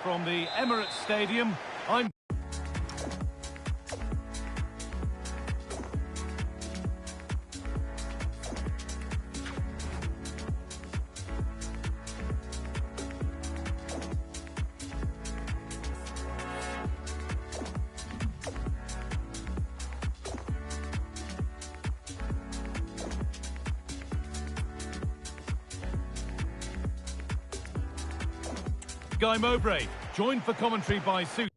from the Emirates Stadium. I'm Guy Mowbray, joined for commentary by Sue.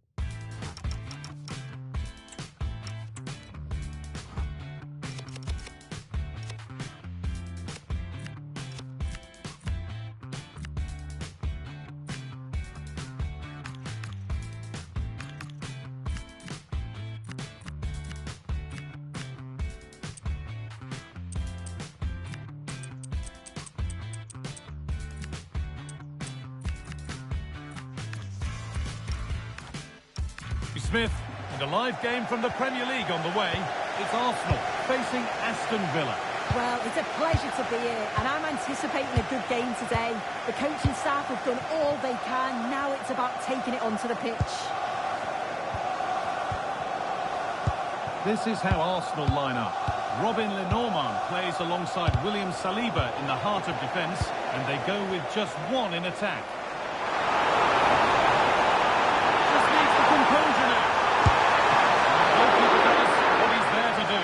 Smith, and a live game from the Premier League on the way. It's Arsenal facing Aston Villa. Well, it's a pleasure to be here, and I'm anticipating a good game today. The coaching staff have done all they can. Now it's about taking it onto the pitch. This is how Arsenal line up. Robin Lenormand plays alongside William Saliba in the heart of defence, and they go with just one in attack. Just needs the composure now. The goalkeeper does what he's there to do.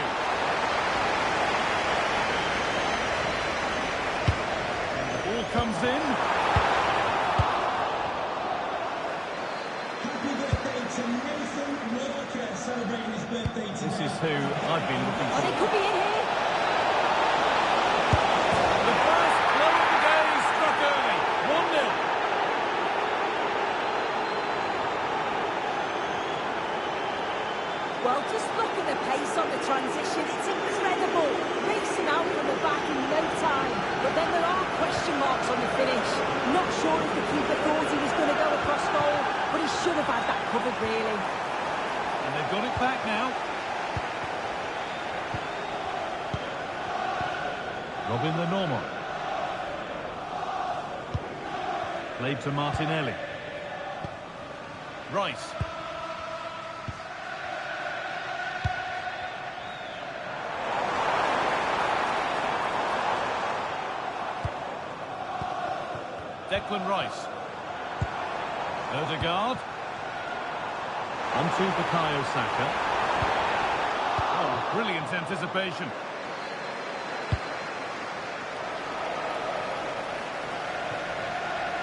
And the ball comes in. Happy birthday to Nathan Walker, celebrating his birthday today. This is who I've been looking Oh, they for. could be in here. The first blow of the day struck early. 1-0. Well, just look at the pace on the transition. It's incredible. Racing out from the back in no time. But then there are question marks on the finish. Not sure if the keeper thought he was going to go across goal, but he should have had that covered, really. And they've got it back now. Robin Lenormand. Played to Martinelli. Rice. Declan Rice. Odegaard. Onto Bukayo Saka. Oh, brilliant anticipation.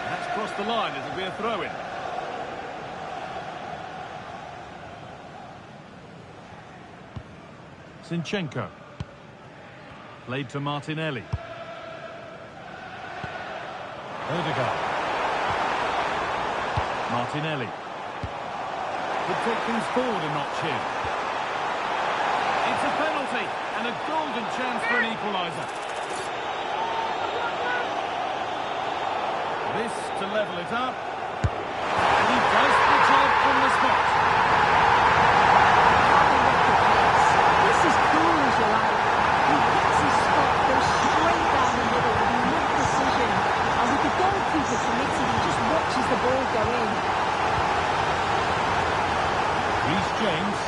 That's crossed the line. It'll be a throw-in. Zinchenko. Played to Martinelli. Odegaard. Martinelli. Could take things forward a notch here. It's a penalty and a golden chance for an equaliser. This to level it up. And he does the job from the spot. This is cool as you like. He hits his spot, goes straight down the middle with no precision. And with the goalkeeper committed, he just watches the ball go in. Reece James.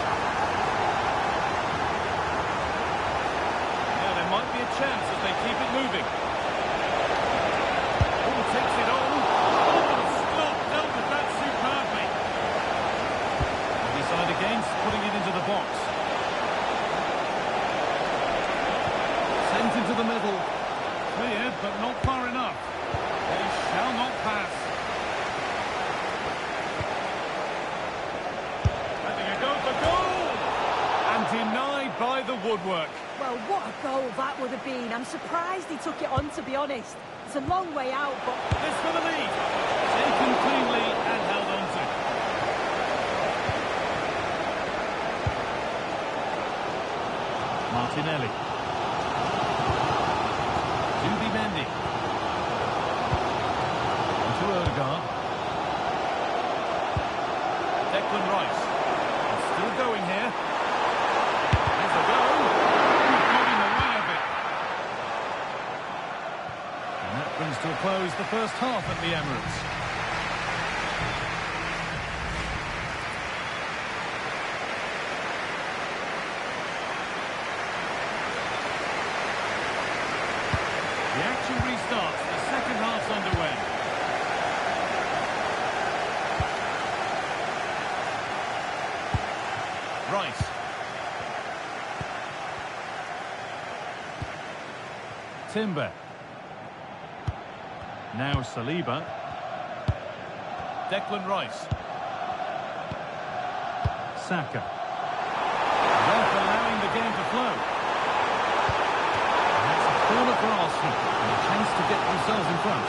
Yeah, there might be a chance as they keep it moving. Oh, takes it on. Oh, stop! Dealt with that superbly. They decide against putting it into the box. Sent into the middle. Cleared, but not far enough. They shall not pass. Having a go for goal! And denied by the woodwork. Well, what a goal that would have been. I'm surprised he took it on, to be honest. It's a long way out, but... This for the lead. Taken cleanly and held on to. Martinelli. Zubimendi. Onto Odegaard. Declan Rice. It's still going here. There's a go. Got in the way of it. And that brings to a close the first half at the Emirates. Rice. Timber. Now Saliba. Declan Rice. Saka. Ref allowing the game to flow. And that's a corner for Arsenal. And a chance to get themselves in front.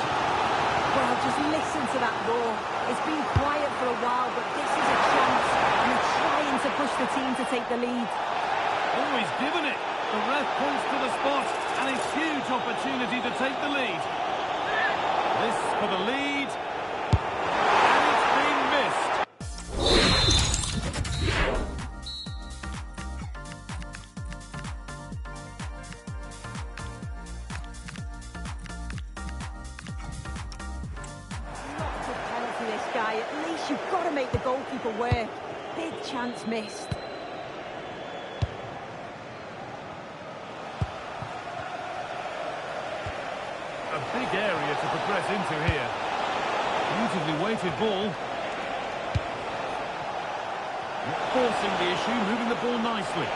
Well, just listen to that roar. It's been quiet for a while, but this is a chance. And they're trying to push the team to take the lead. Always given it. The ref points to the spot, and a huge opportunity to take the lead. This for the lead, and it's been missed. Not a penalty, this guy. At least you've got to make the goalkeeper work. Big chance missed. A big area to progress into here. Beautifully weighted ball. Not forcing the issue, moving the ball nicely.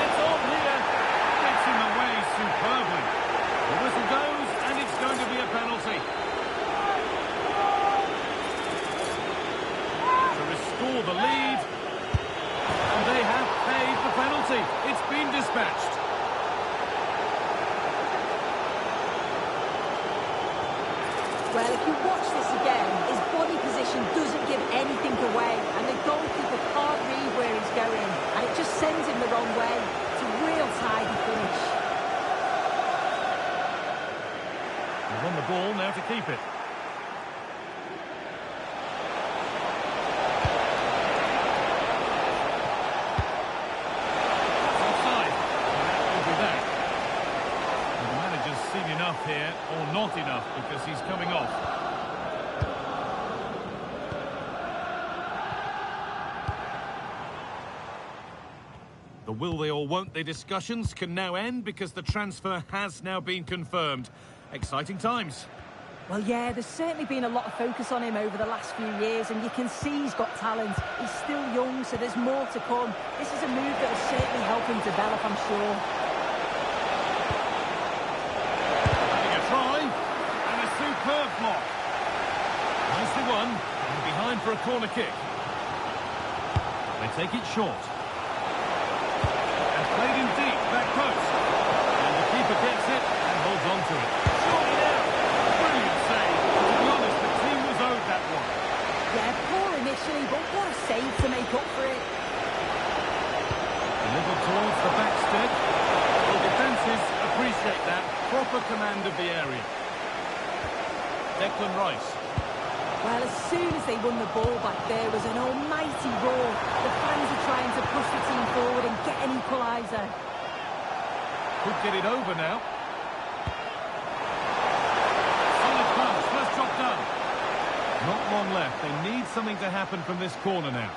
It's on here. Gets in the way superbly. The whistle goes, and it's going to be a penalty. To restore the lead. And they have paid the penalty. It's been dispatched. Well, if you watch this again, his body position doesn't give anything away, and the goalkeeper can't read where he's going, and it just sends him the wrong way. It's a real tidy finish. They've won the ball, now to keep it. It's offside. And that will be that. And the manager's seen enough here, or not enough, because he's coming off. The will they or won't they discussions can now end because the transfer has now been confirmed. Exciting times. Well, yeah, there's certainly been a lot of focus on him over the last few years, and you can see he's got talent. He's still young, so there's more to come. This is a move that will certainly help him develop, I'm sure. Having a try, and a superb block. Nicely won, and behind for a corner kick. They take it short. And played in deep, back post. And the keeper gets it, and holds on to it. Surely now! Brilliant save. To be honest, the team was owed that one. Yeah, poor initially, but what a save to make up for it. Delivered towards the back step. The defences appreciate that. Proper command of the area. Declan Rice. Well, as soon as they won the ball back, there was an almighty roar. The fans are trying to push the team forward and get an equaliser. Could get it over now. Solid punch, first job done. Not long left. They need something to happen from this corner now.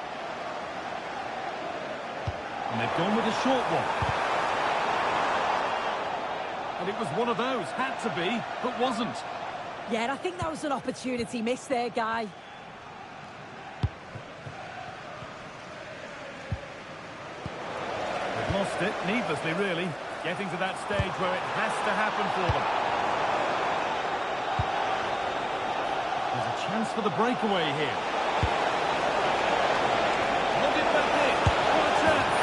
And they've gone with a short one. And it was one of those. Had to be, but wasn't. Yeah, I think that was an opportunity missed there, Guy. They've lost it, needlessly really. Getting to that stage where it has to happen for them. There's a chance for the breakaway here. Look at that hit. What a chance.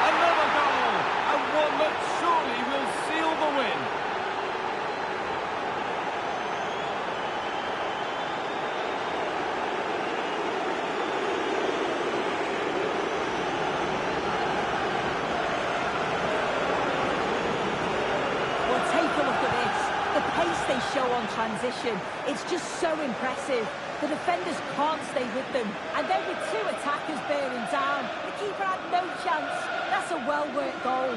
Another goal. And one that surely will seal the win. They show on transition. It's just so impressive. The defenders can't stay with them. And then with two attackers bearing down, the keeper had no chance. That's a well-worked goal.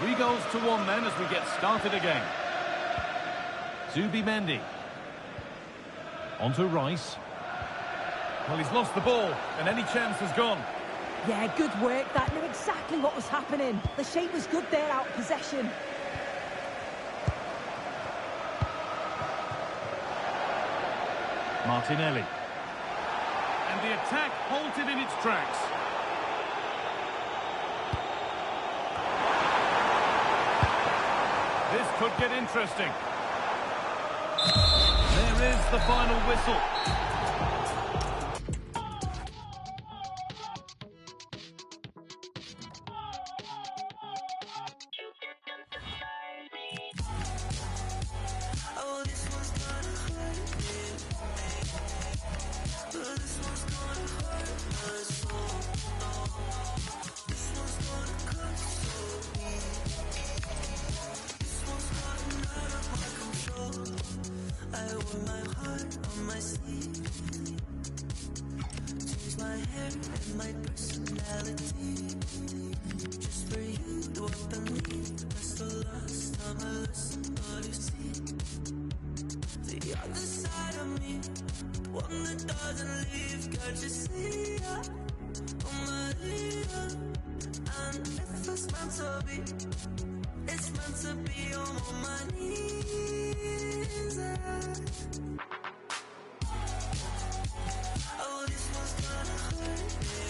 Three goals to one then as we get started again. Zubimendi. On to Rice. Well, he's lost the ball, and any chance has gone. Yeah, good work. That knew exactly what was happening. The shape was good there, out of possession. Martinelli. And the attack halted in its tracks. This could get interesting. There is the final whistle. It's meant to be on my knees. Oh, this one's gonna hurt me.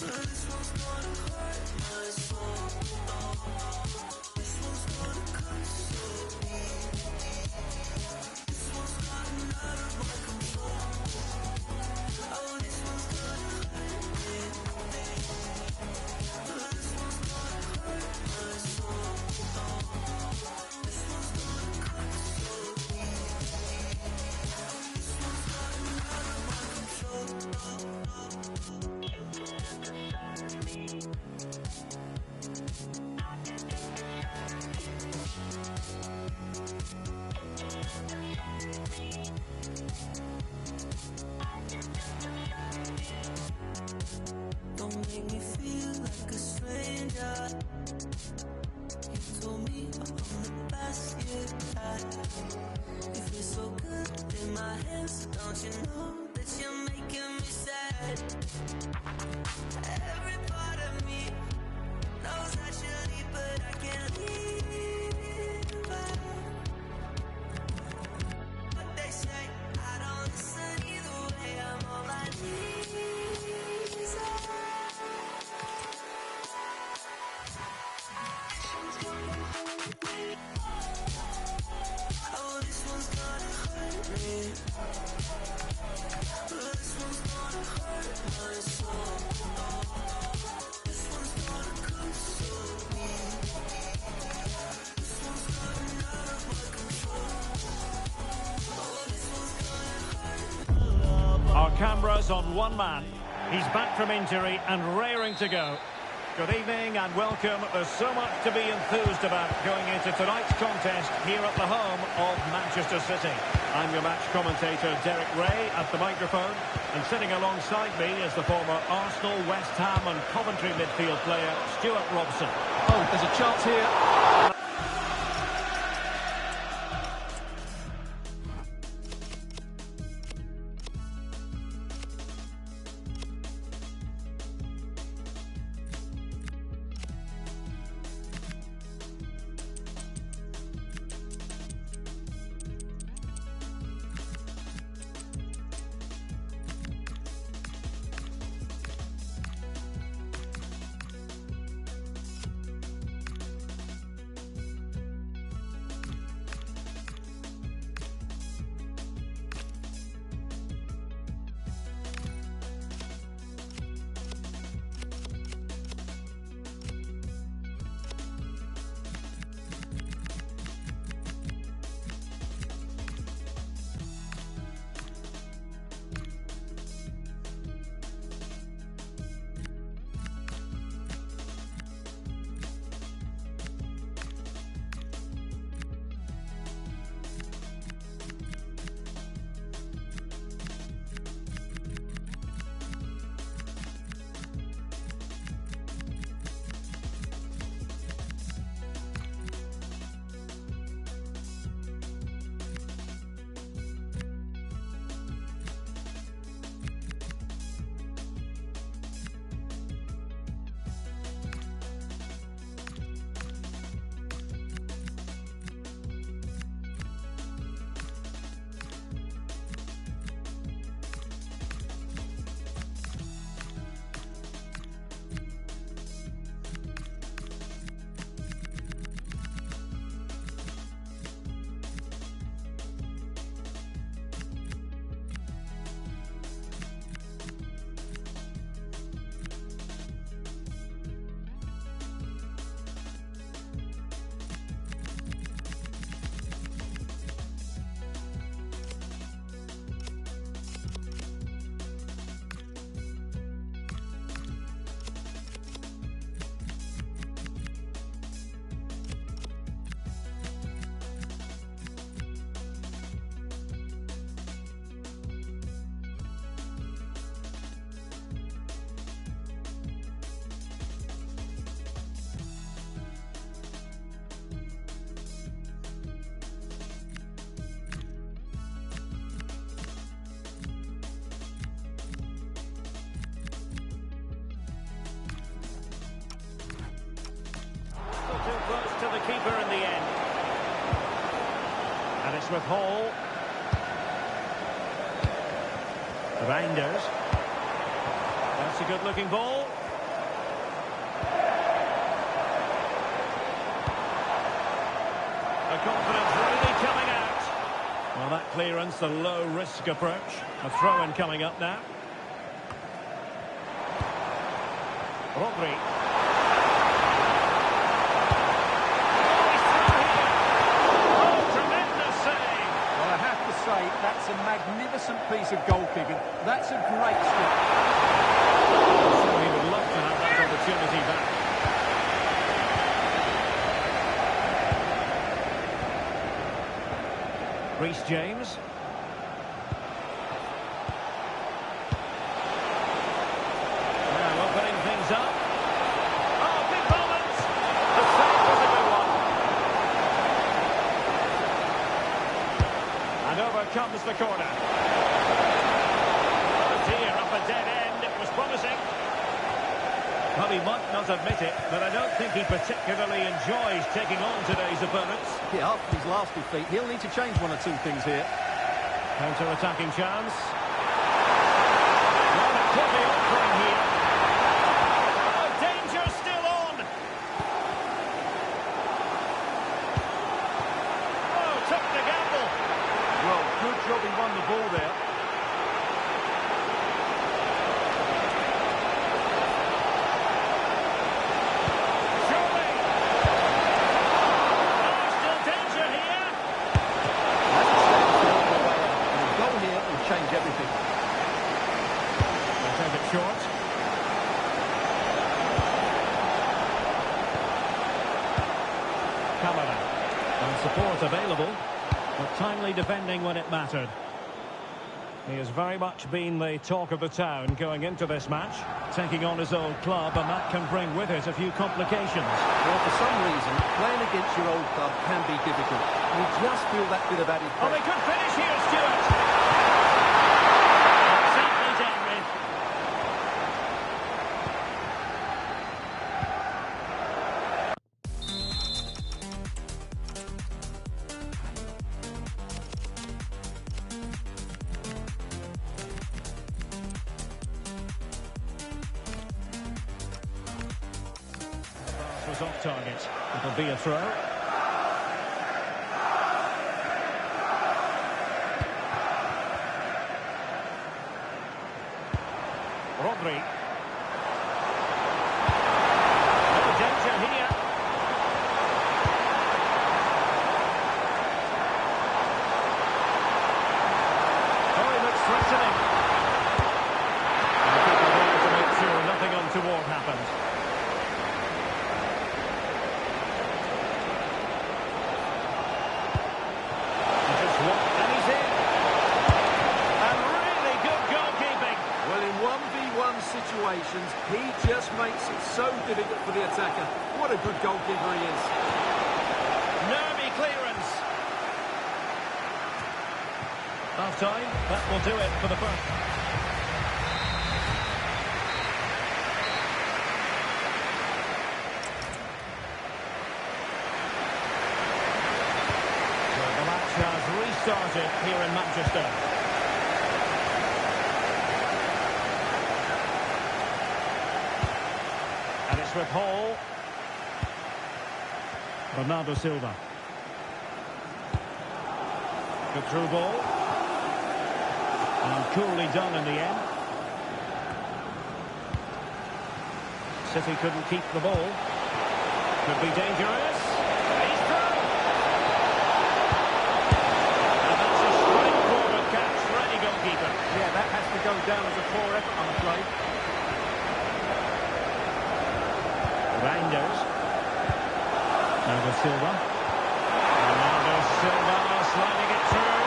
This one's gonna hurt my soul. This one's gonna console me. This one's gotten out of my control. Oh, this one's gonna hurt me. This one's gonna hurt my soul. This one's gonna console me. This one's gotten out of my control. Don't make me feel like a stranger. You told me I'm the best you had. You feel so good in my hands. Don't you know that you're making me sad? Every part of me knows I should leave, but I can't leave. What they say, I don't listen either way. I'm on my knees. Oh, this one's gonna hurt me. This one's gonna hurt my soul. This one's gonna console me. This one's gotten out of my control. Oh, this one's gonna hurt. Our cameras on one man. He's back from injury and raring to go. Good evening and welcome. There's so much to be enthused about going into tonight's contest here at the home of Manchester City. I'm your match commentator Derek Ray at the microphone, and sitting alongside me is the former Arsenal, West Ham and Coventry midfield player Stuart Robson. Oh, there's a chance here. keeper in the end. And it's with Hall. Reinders. That's a good-looking ball. The confidence really coming out. Well, that clearance, a low-risk approach. A throw-in coming up now. Rodri. That's a magnificent piece of goalkeeping. That's a great stop. So he would love to have that opportunity back. Reece James. Now opening things up. Oh, big moment! The save was a good one. And over comes the corner. Oh dear, up a dead end. It was promising. Well, he might not admit it, but I don't think he particularly enjoys taking on today's opponents. Yeah, after his last defeat, he'll need to change one or two things here. Counter-attacking chance. Well, it could be offering here. Oh, danger still on. Oh, took the gamble. Well, good job he won the ball there. Surely. Oh, still danger here. A goal here will change everything. They'll take it short. Camara. And support available, but timely defending when it mattered. He has very much been the talk of the town going into this match, taking on his old club, and that can bring with it a few complications. Well, for some reason, playing against your old club can be difficult. You just feel that bit of added Oh, pressure. they could finish here, Stuart. Exactly dealt with. Pass was off target. It'll be a throw. Rodri. No danger here. Oh, he looks threatening. And the keeper wanted to make sure nothing untoward happened. Just one, and he's in. And really good goalkeeping. Well, in 1v1 situations, he just makes it so difficult for the attacker. What a good goalkeeper he is. Nervy clearance. Half time, that will do it for the first. So the match has restarted here in Manchester. And it's with Hall. Bernardo Silva. Good through ball. And coolly done in the end. City couldn't keep the ball. Could be dangerous. He's through. And that's a straightforward catch for any goalkeeper. Yeah, that has to go down as a poor effort, I'm afraid. Reinders. Bernardo Silva. Bernardo Silva sliding it through.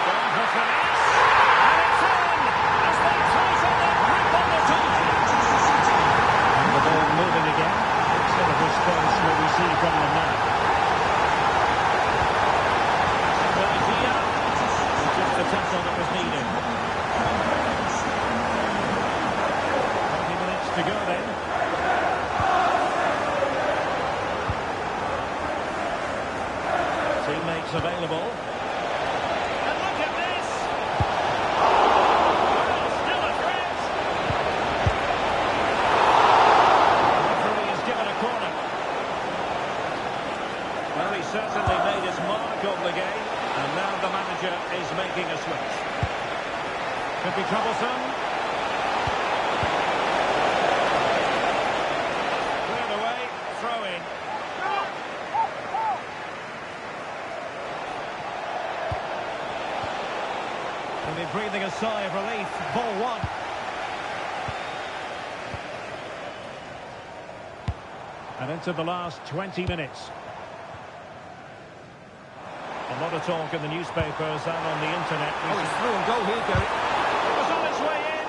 Going for finesse. And it's in! As they tighten their grip on the top. And the ball moving again. What sort of response will we see from them now? Well, here, just the tackle that was needed. 20 minutes to go then. making a switch. Could be troublesome. Cleared away, throw in. And they're breathing a sigh of relief. Ball one. And into the last 20 minutes. A lot of talk in the newspapers and on the internet. Oh, he's through and goal here, Derek. It was on its way in.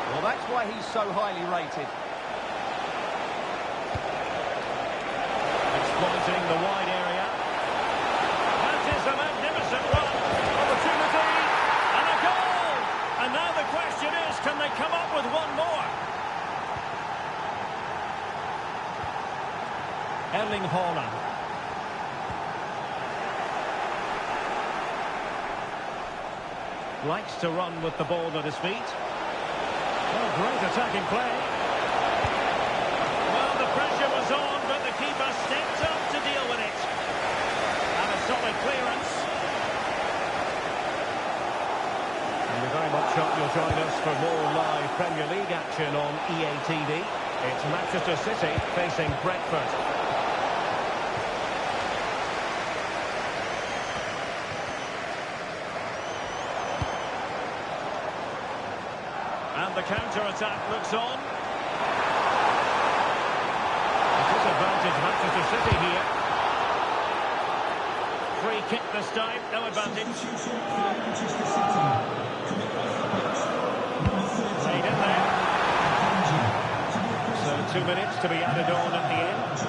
Well, that's why he's so highly rated. Exploiting the wide area. That is a magnificent run. Opportunity. And a goal. And now the question is, can they come up with one more? Erling Haaland. Likes to run with the ball at his feet. Oh, great attacking play. Well, the pressure was on, but the keeper stepped up to deal with it. And a solid clearance. And we very much hope you'll join us for more live Premier League action on EA TV. It's Manchester City facing Brentford. And the counter-attack looks on. Disadvantage Manchester City here. Free kick this time, no advantage. Played in there. So 2 minutes to be added on at the end.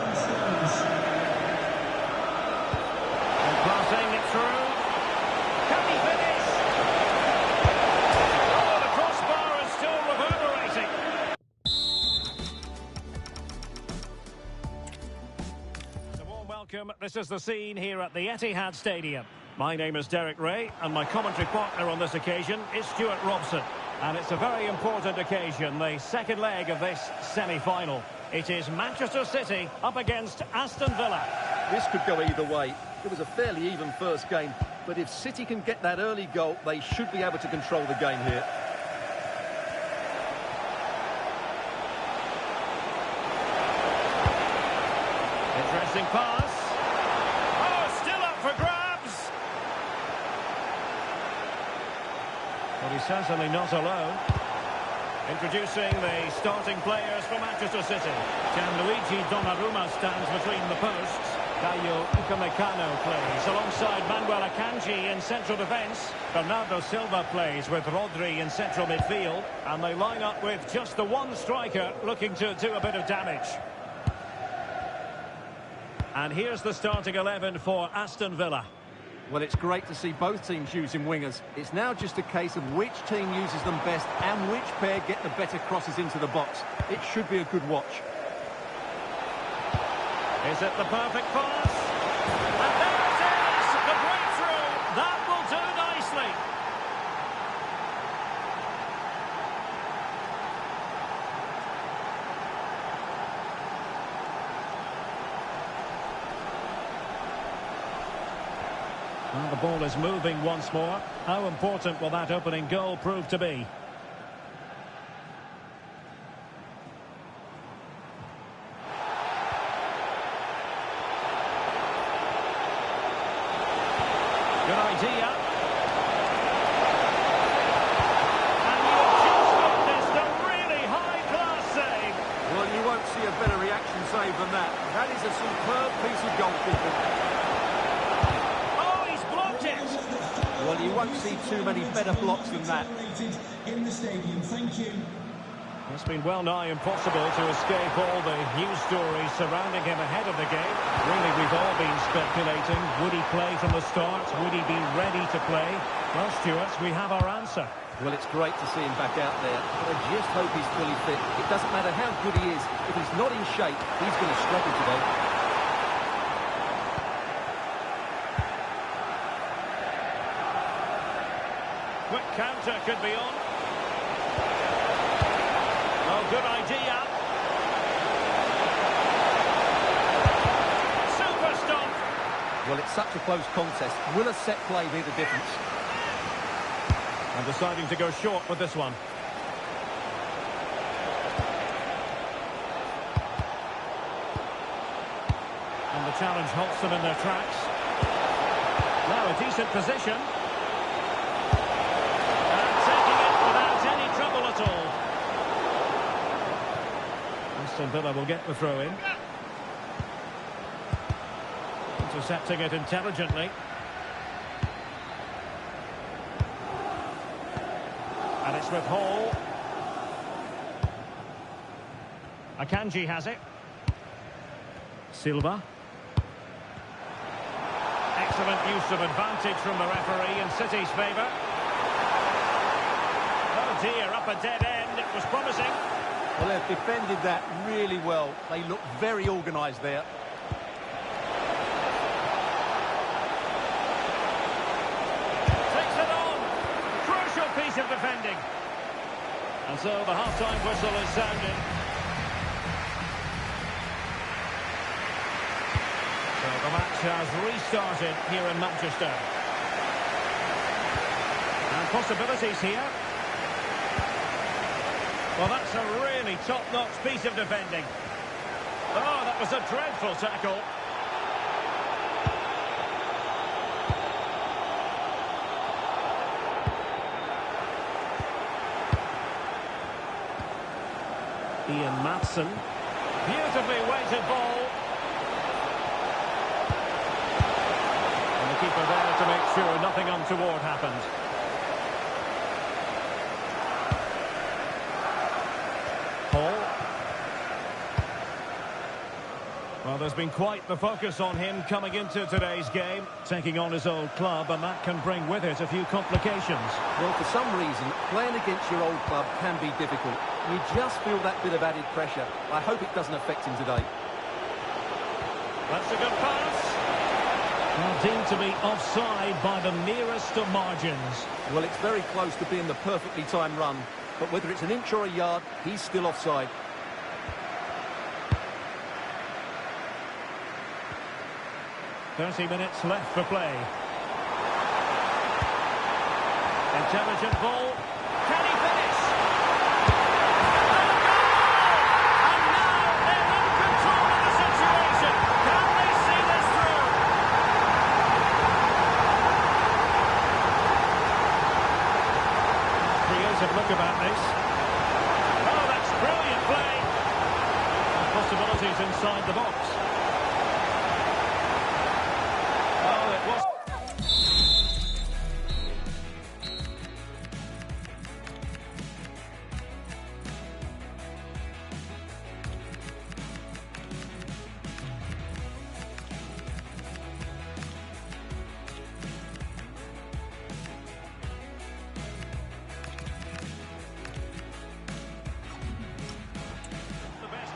And passing it through. Can he finish? Oh, the crossbar is still reverberating. A warm welcome. This is the scene here at the Etihad Stadium. My name is Derek Ray, and my commentary partner on this occasion is Stuart Robson. And it's a very important occasion, the second leg of this semi-final. It is Manchester City up against Aston Villa. This could go either way. It was a fairly even first game, but if City can get that early goal, they should be able to control the game here. Interesting pass. Oh, still up for grabs. Well, he's certainly not alone. Introducing the starting players for Manchester City. Gianluigi Donnarumma stands between the posts. Caio Upamecano plays alongside Manuel Akanji in central defence. Bernardo Silva plays with Rodri in central midfield. And they line up with just the one striker looking to do a bit of damage. And here's the starting 11 for Aston Villa. Well, it's great to see both teams using wingers. It's now just a case of which team uses them best and which pair get the better crosses into the box. It should be a good watch. Is it the perfect pass? And there it is! The breakthrough! That will do nicely. Well, the ball is moving once more. How important will that opening goal prove to be? Good idea. And you've just witnessed a really high-class save. Well, you won't see a better reaction save than that. That is a superb piece of goalkeeping. Oh, he's blocked it. Well, you won't see too many better blocks than that. In the stadium, thank you. It's been well nigh impossible to escape all the news stories surrounding him ahead of the game. Really, we've all been speculating. Would he play from the start? Would he be ready to play? Well, Stuart, we have our answer. Well, it's great to see him back out there, but I just hope he's fully fit. It doesn't matter how good he is. If he's not in shape, he's going to struggle today. Quick counter could be on. Oh, good idea. Super stop. Well, it's such a close contest. Will a set play be the difference? And deciding to go short with this one. And the challenge halts them in their tracks. Now a decent position. And taking it without any trouble at all. Aston Villa will get the throw in. Intercepting it intelligently. And it's with Hall. Akanji has it. Silva. Excellent use of advantage from the referee in City's favour. Oh dear, up a dead end. It was promising. Well, they've defended that really well. They look very organised there. Takes it on. Crucial piece of defending. And so the half-time whistle is sounded. So the match has restarted here in Manchester. And possibilities here. Well, that's a really top-notch piece of defending. Oh, that was a dreadful tackle. Ian Maatsen. Beautifully weighted ball. And the keeper there to make sure nothing untoward happened. Hall. Well, there's been quite the focus on him coming into today's game, taking on his old club, and that can bring with it a few complications. Well, for some reason, playing against your old club can be difficult. You just feel that bit of added pressure. I hope it doesn't affect him today. That's a good pass. Well, deemed to be offside by the nearest of margins. Well, it's very close to being the perfectly timed run. But whether it's an inch or a yard, he's still offside. 30 minutes left for play. Intelligent ball. Can he finish? And now they're in control of the situation. Can they see this through? Creative look about this. Oh, that's brilliant play. Possibilities inside the box.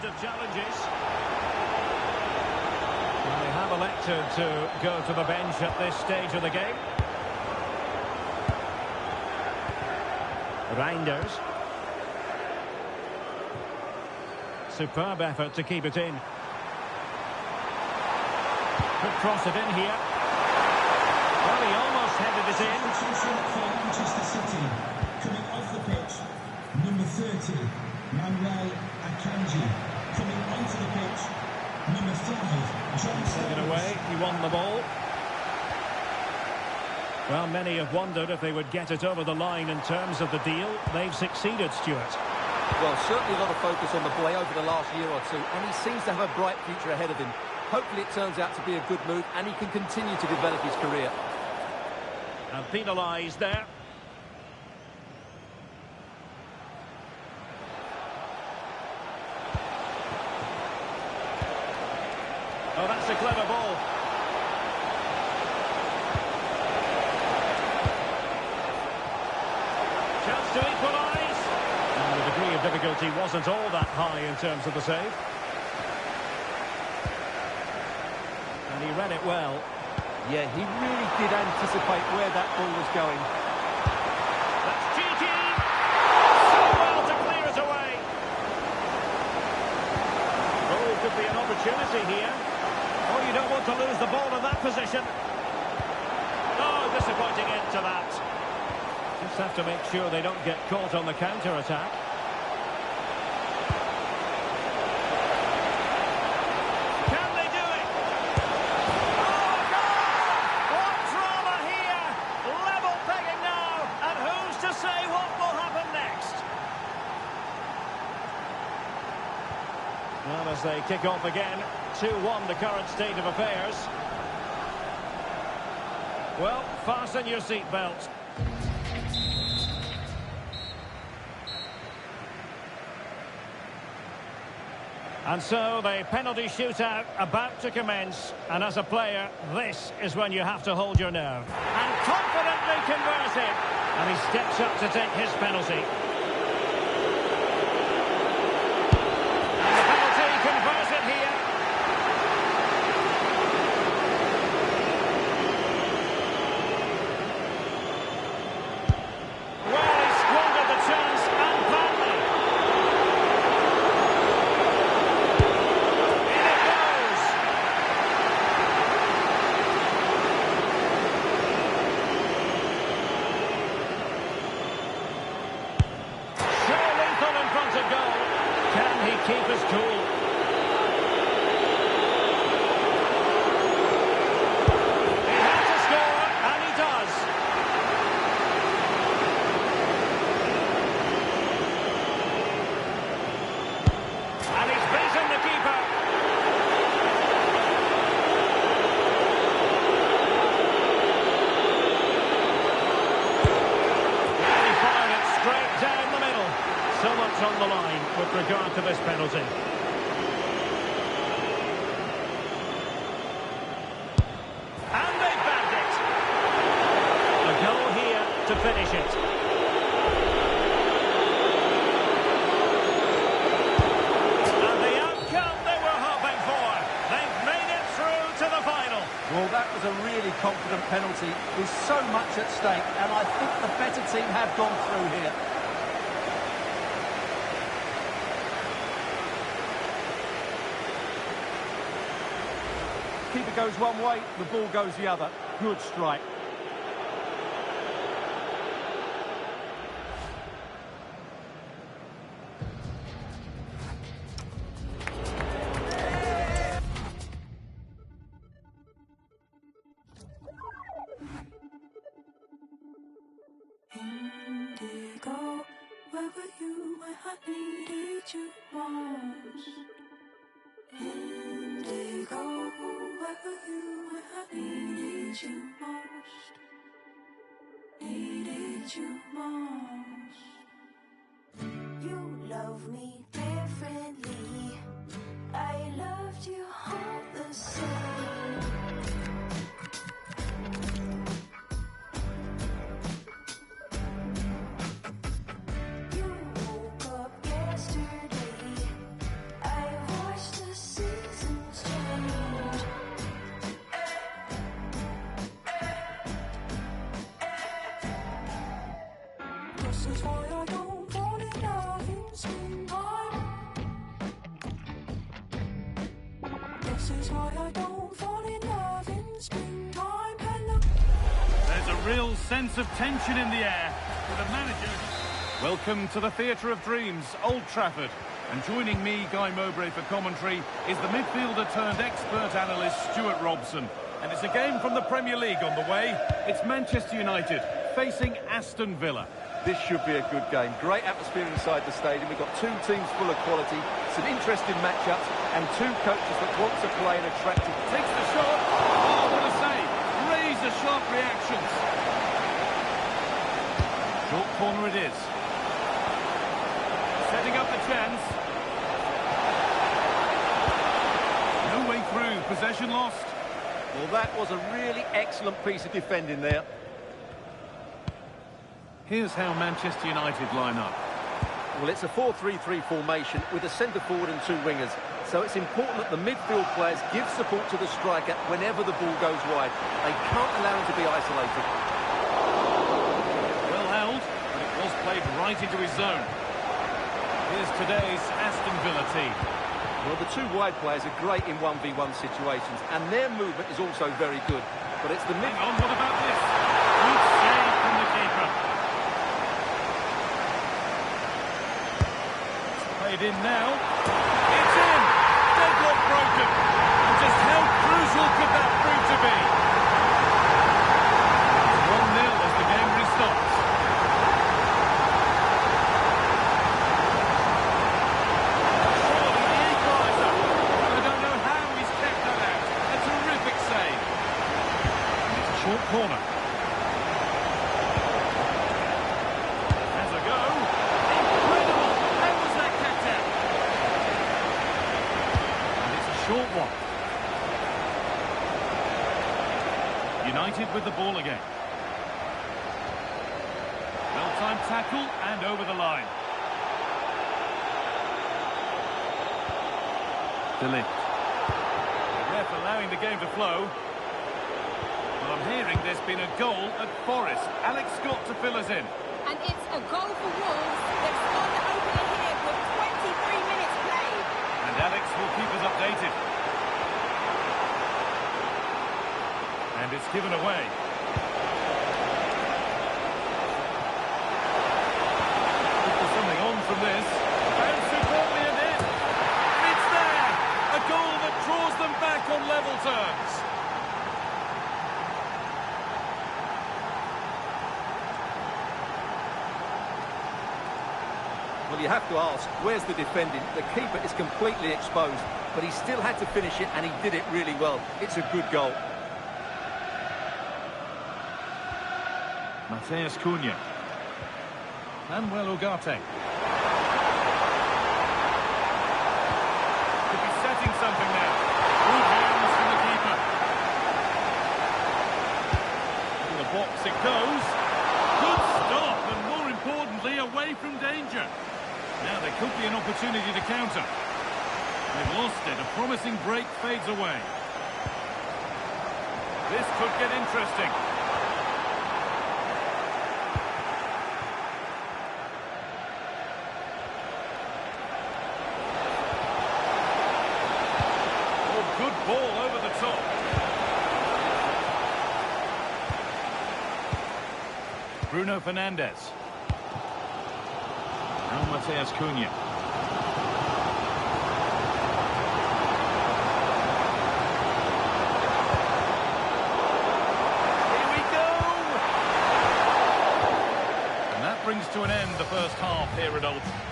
Of challenges. Well, they have elected to go to the bench at this stage of the game. Reinders. Superb effort to keep it in. Could cross it in here. Well, he almost headed it in. Substitution for Manchester City. Coming off the pitch, number 30, Manuel Akanji. Coming onto the pitch, number 5, John Taken away, he won the ball. Well, many have wondered if they would get it over the line in terms of the deal. They've succeeded, Stuart. Well, certainly a lot of focus on the boy over the last year or two, and he seems to have a bright future ahead of him. Hopefully it turns out to be a good move, and he can continue to develop his career. And penalised there. Oh, that's a clever ball. Chance to equalise. And the degree of difficulty wasn't all that high in terms of the save. And he read it well. Yeah, he really did anticipate where that ball was going. That's cheeky. So well to clear it away. Oh, could be an opportunity here. Oh, you don't want to lose the ball in that position. Oh, disappointing end to that. Just have to make sure they don't get caught on the counter-attack. Can they do it? Oh, goal! What drama here! Level pegging now, and who's to say what will happen next? Well, as they kick off again, 2-1 the current state of affairs. Well, fasten your seatbelts. And so the penalty shootout about to commence. And as a player, this is when you have to hold your nerve. And confidently converted. And he steps up to take his penalty. And the penalty converted here. Well, he squandered the chance and badly. Keep us cool. He had to score, and he does. And he's beaten the keeper. And he fired it straight down the middle. So much on the line with regard to this penalty. And they bagged it. A goal here to finish it. And the outcome they were hoping for. They've made it through to the final. Well, that was a really confident penalty with so much at stake, and I think the better team have gone through here. Keeper goes one way, the ball goes the other. Good strike. Indigo, where were you when I needed you most? Indigo, where were you when I needed you most? Needed you most. You love me differently. I loved you all the same. You woke up yesterday. I watched the seasons change. This is why I don't fall in love in springtime. This is why I don't fall in love in springtime. Hello. There's a real sense of tension in the air with the manager. Welcome to the Theatre of Dreams, Old Trafford. And joining me, Guy Mowbray, for commentary is the midfielder turned expert analyst Stuart Robson. And it's a game from the Premier League on the way. It's Manchester United facing Aston Villa. This should be a good game. Great atmosphere inside the stadium. We've got two teams full of quality, some interesting matchups, and two coaches that want to play an attractive... Takes the shot. Oh, what a save. Razor-sharp reactions. Short corner it is. Setting up the chance. No way through. Possession lost. Well, that was a really excellent piece of defending there. Here's how Manchester United line up. Well, it's a 4-3-3 formation with a centre-forward and two wingers. So it's important that the midfield players give support to the striker whenever the ball goes wide. They can't allow him to be isolated. Well held, but it was played right into his zone. Here's today's Aston Villa team. Well, the two wide players are great in 1v1 situations, and their movement is also very good. But it's the mid... Hang on, what about this? Good save from the keeper. in now. It's in! Deadlock broken. And just how crucial could that prove to be? 1-0 as the game restarts. Surely the equaliser. I don't know how he's kept that out. A terrific save. And it's a short corner. Has a go. Incredible! How was that kept out? And it's a short one. United with the ball again. Well-timed tackle and over the line. De Ligt. The ref allowing the game to flow. Well, I'm hearing there's been a goal at Forest. Alex Scott to fill us in. And it's a goal for Wolves. They've scored the opener here with 23 minutes played. And Alex will keep us updated. And it's given away. There's something on from this. And superbly in it. It's there! A goal that draws them back on level terms. Well, you have to ask, where's the defending? The keeper is completely exposed, but he still had to finish it, and he did it really well. It's a good goal. Matheus Cunha. Manuel Ugarte. Could be setting something now. Good hands from the keeper. To the box it goes. Good stop, and more importantly, away from danger. Now there could be an opportunity to counter. They've lost it. A promising break fades away. This could get interesting. Good ball over the top. Bruno Fernandes. Now Matheus Cunha. Here we go! And that brings to an end the first half here at Old Trafford.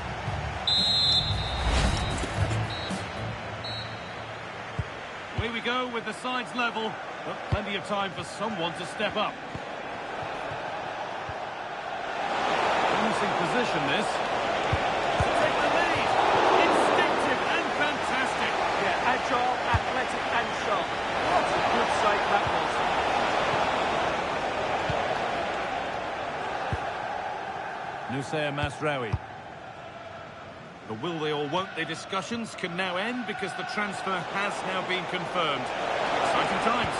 Here we go with the sides level, but plenty of time for someone to step up. Losing position this. To take the lead. Instinctive and fantastic. Yeah, agile, athletic and sharp. What a good save that was. Noussair Mazraoui. The will they or won't they discussions can now end because the transfer has now been confirmed. Exciting times.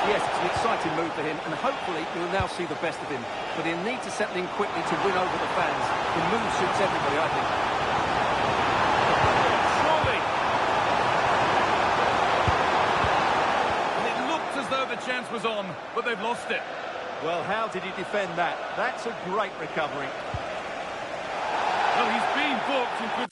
Yes, it's an exciting move for him, and hopefully he'll now see the best of him. But he'll need to settle in quickly to win over the fans. The move suits everybody, I think. Surely. And it looked as though the chance was on, but they've lost it. Well, how did he defend that? That's a great recovery. Well, he's been booked and could...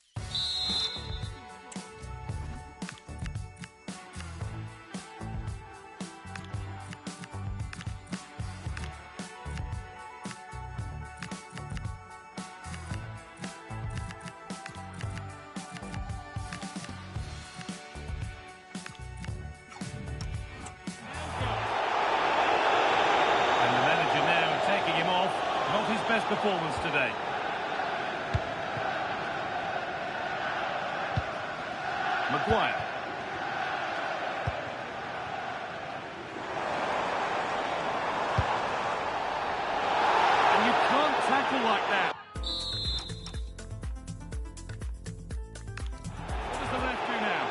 And the manager now taking him off. Not his best performance today. Maguire. And you can't tackle like that. What does the ref do now?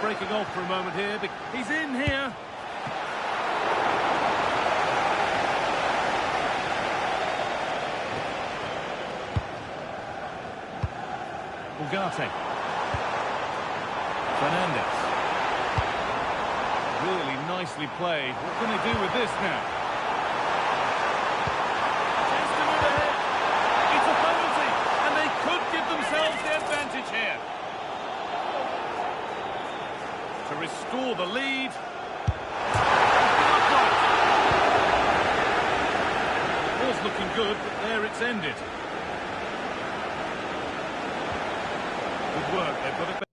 breaking off for a moment here. He's in here. Ugarte. Fernandes. Really nicely played. What can they do with this now? Chance to move ahead. It's a penalty, and they could give themselves the advantage here. To restore the lead. It was looking good, but there it's ended. Good work, they've got it back.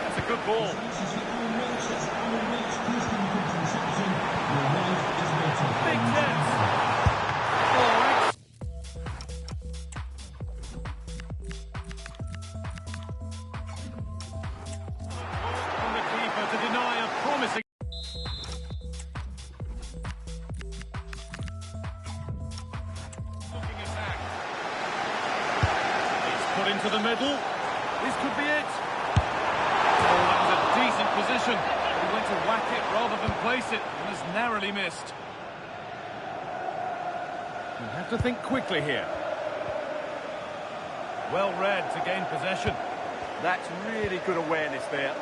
That's a good ball. Big chance. Oh, from the keeper to deny a promising. Looking attack. It's put into the middle. This could be it. Oh, that was a decent position. He went to whack it rather than place it and has narrowly missed. You have to think quickly here. Well read to gain possession. That's really good awareness there.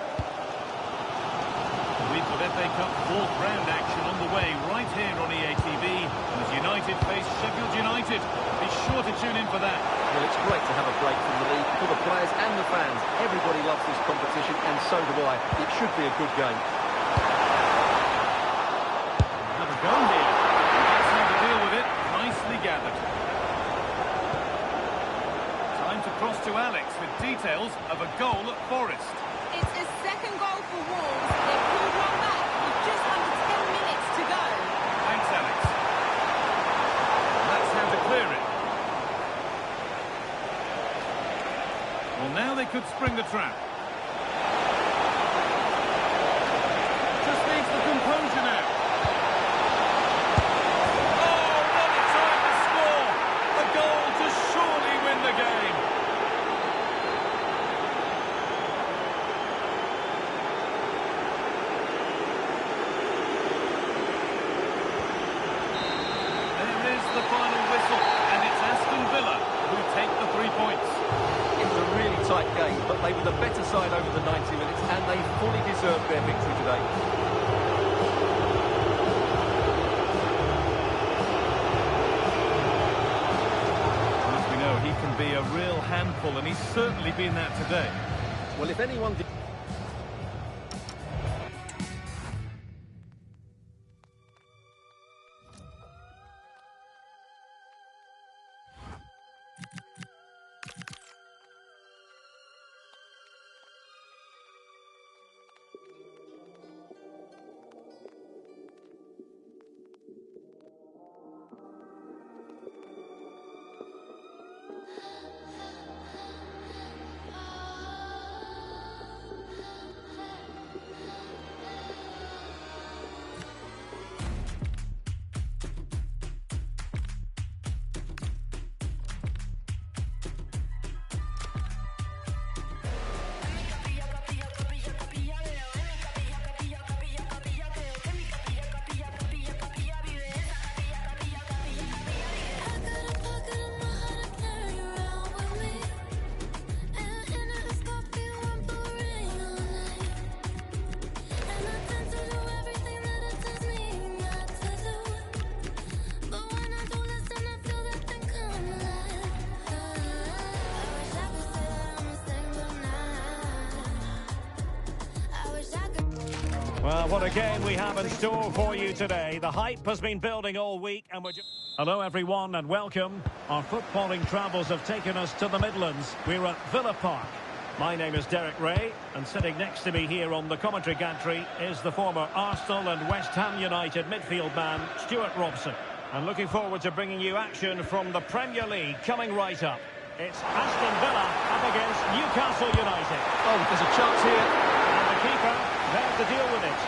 We've got FA Cup fourth round action on the way right here on EA TV as United face Sheffield United. Be sure to tune in for that. Well, it's great to have a break from the league for the players and the fans. Everybody loves this competition, and so do I. It should be a good game. Have a go here. That's how to deal with it. Nicely gathered. Time to cross to Alex with details of a goal at Forest. It's his second goal for Wolves. They pulled one back with just under 10 minutes to go. Thanks, Alex. That's how to clear it. Well, now they could spring the trap. Just needs the composure now. Oh, what a time to score! A goal to surely win the game. There is the final whistle, and it's Aston Villa who take the 3 points. It was a really tight game, but they were the better side over the 90 minutes, and they fully deserved their victory today. As we know, he can be a real handful, and he's certainly been that today. Well, if anyone did... Well, what a game we have in store for you today. The hype has been building all week, and we're just... Hello, everyone, and welcome. Our footballing travels have taken us to the Midlands. We're at Villa Park. My name is Derek Ray, and sitting next to me here on the commentary gantry is the former Arsenal and West Ham United midfield man, Stuart Robson. And looking forward to bringing you action from the Premier League coming right up. It's Aston Villa up against Newcastle United. Oh, there's a chance here. And the keeper there to deal with it.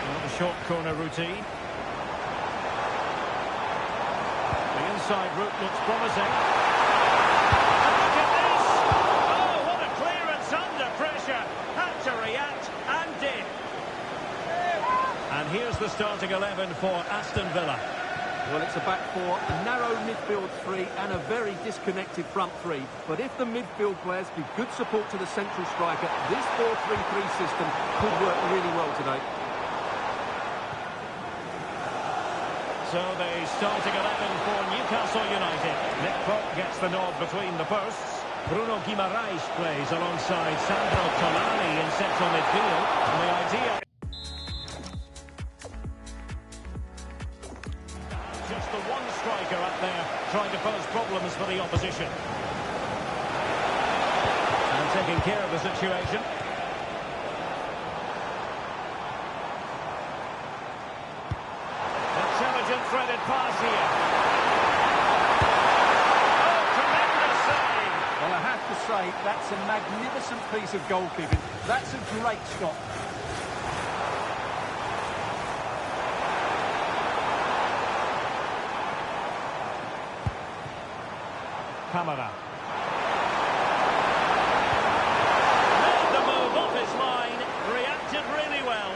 Well, the short corner routine. The inside route looks promising. And look at this! Oh, what a clearance under pressure. Had to react and did. And here's the starting 11 for Aston Villa. Well, it's a back four, a narrow midfield three and a very disconnected front three. But if the midfield players give good support to the central striker, this 4-3-3 system could work really well today. So the starting 11 for Newcastle United. Nick Pope gets the nod between the posts. Bruno Guimaraes plays alongside Sandro Tonali in central midfield. And the idea... just the one striker up there trying to pose problems for the opposition. And taking care of the situation. Intelligent threaded pass here. Oh, tremendous save! Well, I have to say, that's a magnificent piece of goalkeeping. That's a great stop. Kamara. Made the move off his line, reacted really well.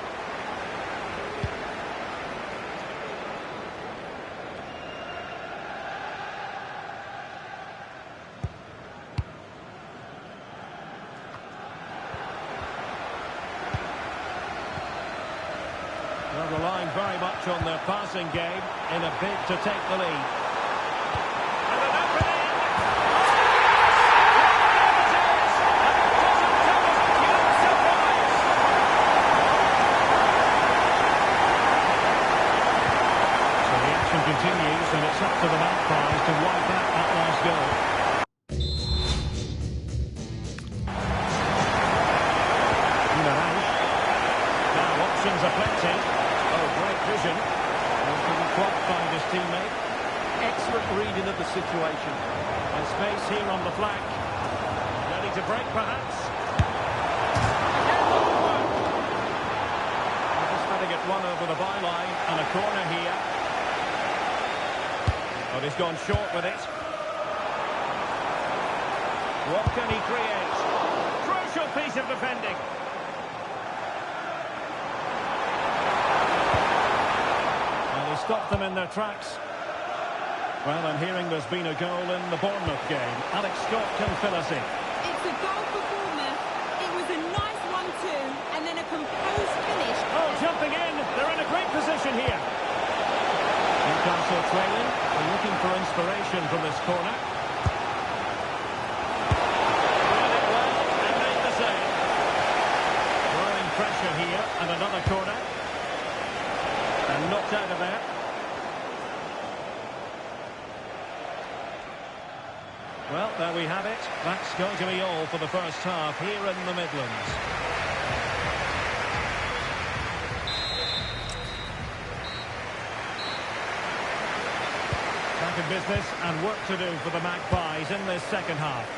Well, relying very much on their passing game in a bid to take the lead. And an opening! Continues, and it's up to the Magpies to wipe out that last goal. Guimaraes. Now options are plenty. Oh, great vision. He couldn't quite find his teammate. Excellent reading of the situation. And space here on the flank. Ready to break, perhaps. Just letting it run over the byline, and a corner here. Oh, he's gone short with it. What can he create? Crucial piece of defending. And he stopped them in their tracks. Well, I'm hearing there's been a goal in the Bournemouth game. Alex Scott can fill us in. It's a goal for Bournemouth. It was a nice 1-2 and then a composed finish. Oh, jumping in. They're in a great position here. Newcastle trailing and looking for inspiration from this corner. Read it well and made the save. Growing pressure here and another corner. And knocked out of there. Well, there we have it. That's going to be all for the first half here in the Midlands. Back in business and work to do for the Magpies in this second half.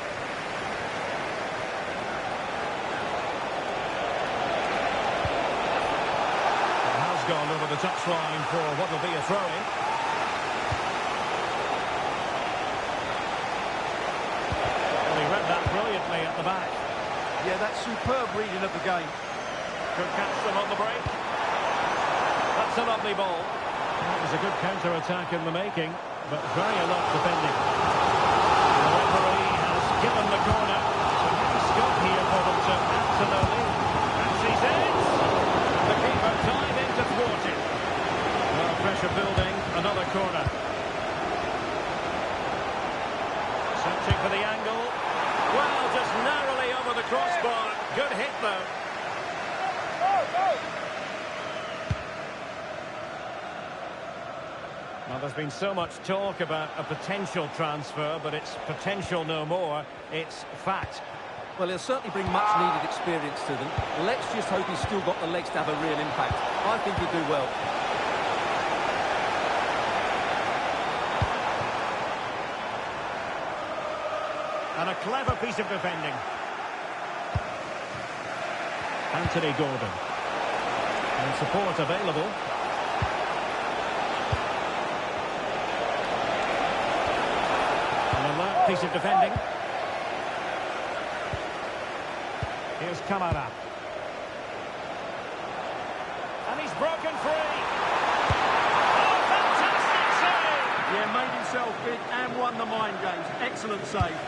It has gone over the touchline for what will be a throw-in. Well, he read that brilliantly at the back. Yeah, that's superb reading of the game. Could catch them on the break. That's a lovely ball. That was a good counter-attack in the making, but very alert defending. The referee has given the corner. So here's scope here for them to add to their lead. And she's in! The keeper dive in to thwart it. Well, pressure building, another corner. Searching for the angle. Well, just narrowly over the crossbar. Good hit, though. Well, there's been so much talk about a potential transfer, but it's potential no more. It's fact. Well, he'll certainly bring much-needed experience to them. Let's just hope he's still got the legs to have a real impact. I think he'll do well. Clever piece of defending. Anthony Gordon. And support available. An alert piece of defending. Here's Kamara. And he's broken free. Oh, fantastic save! Yeah, made himself big and won the mind games. Excellent save.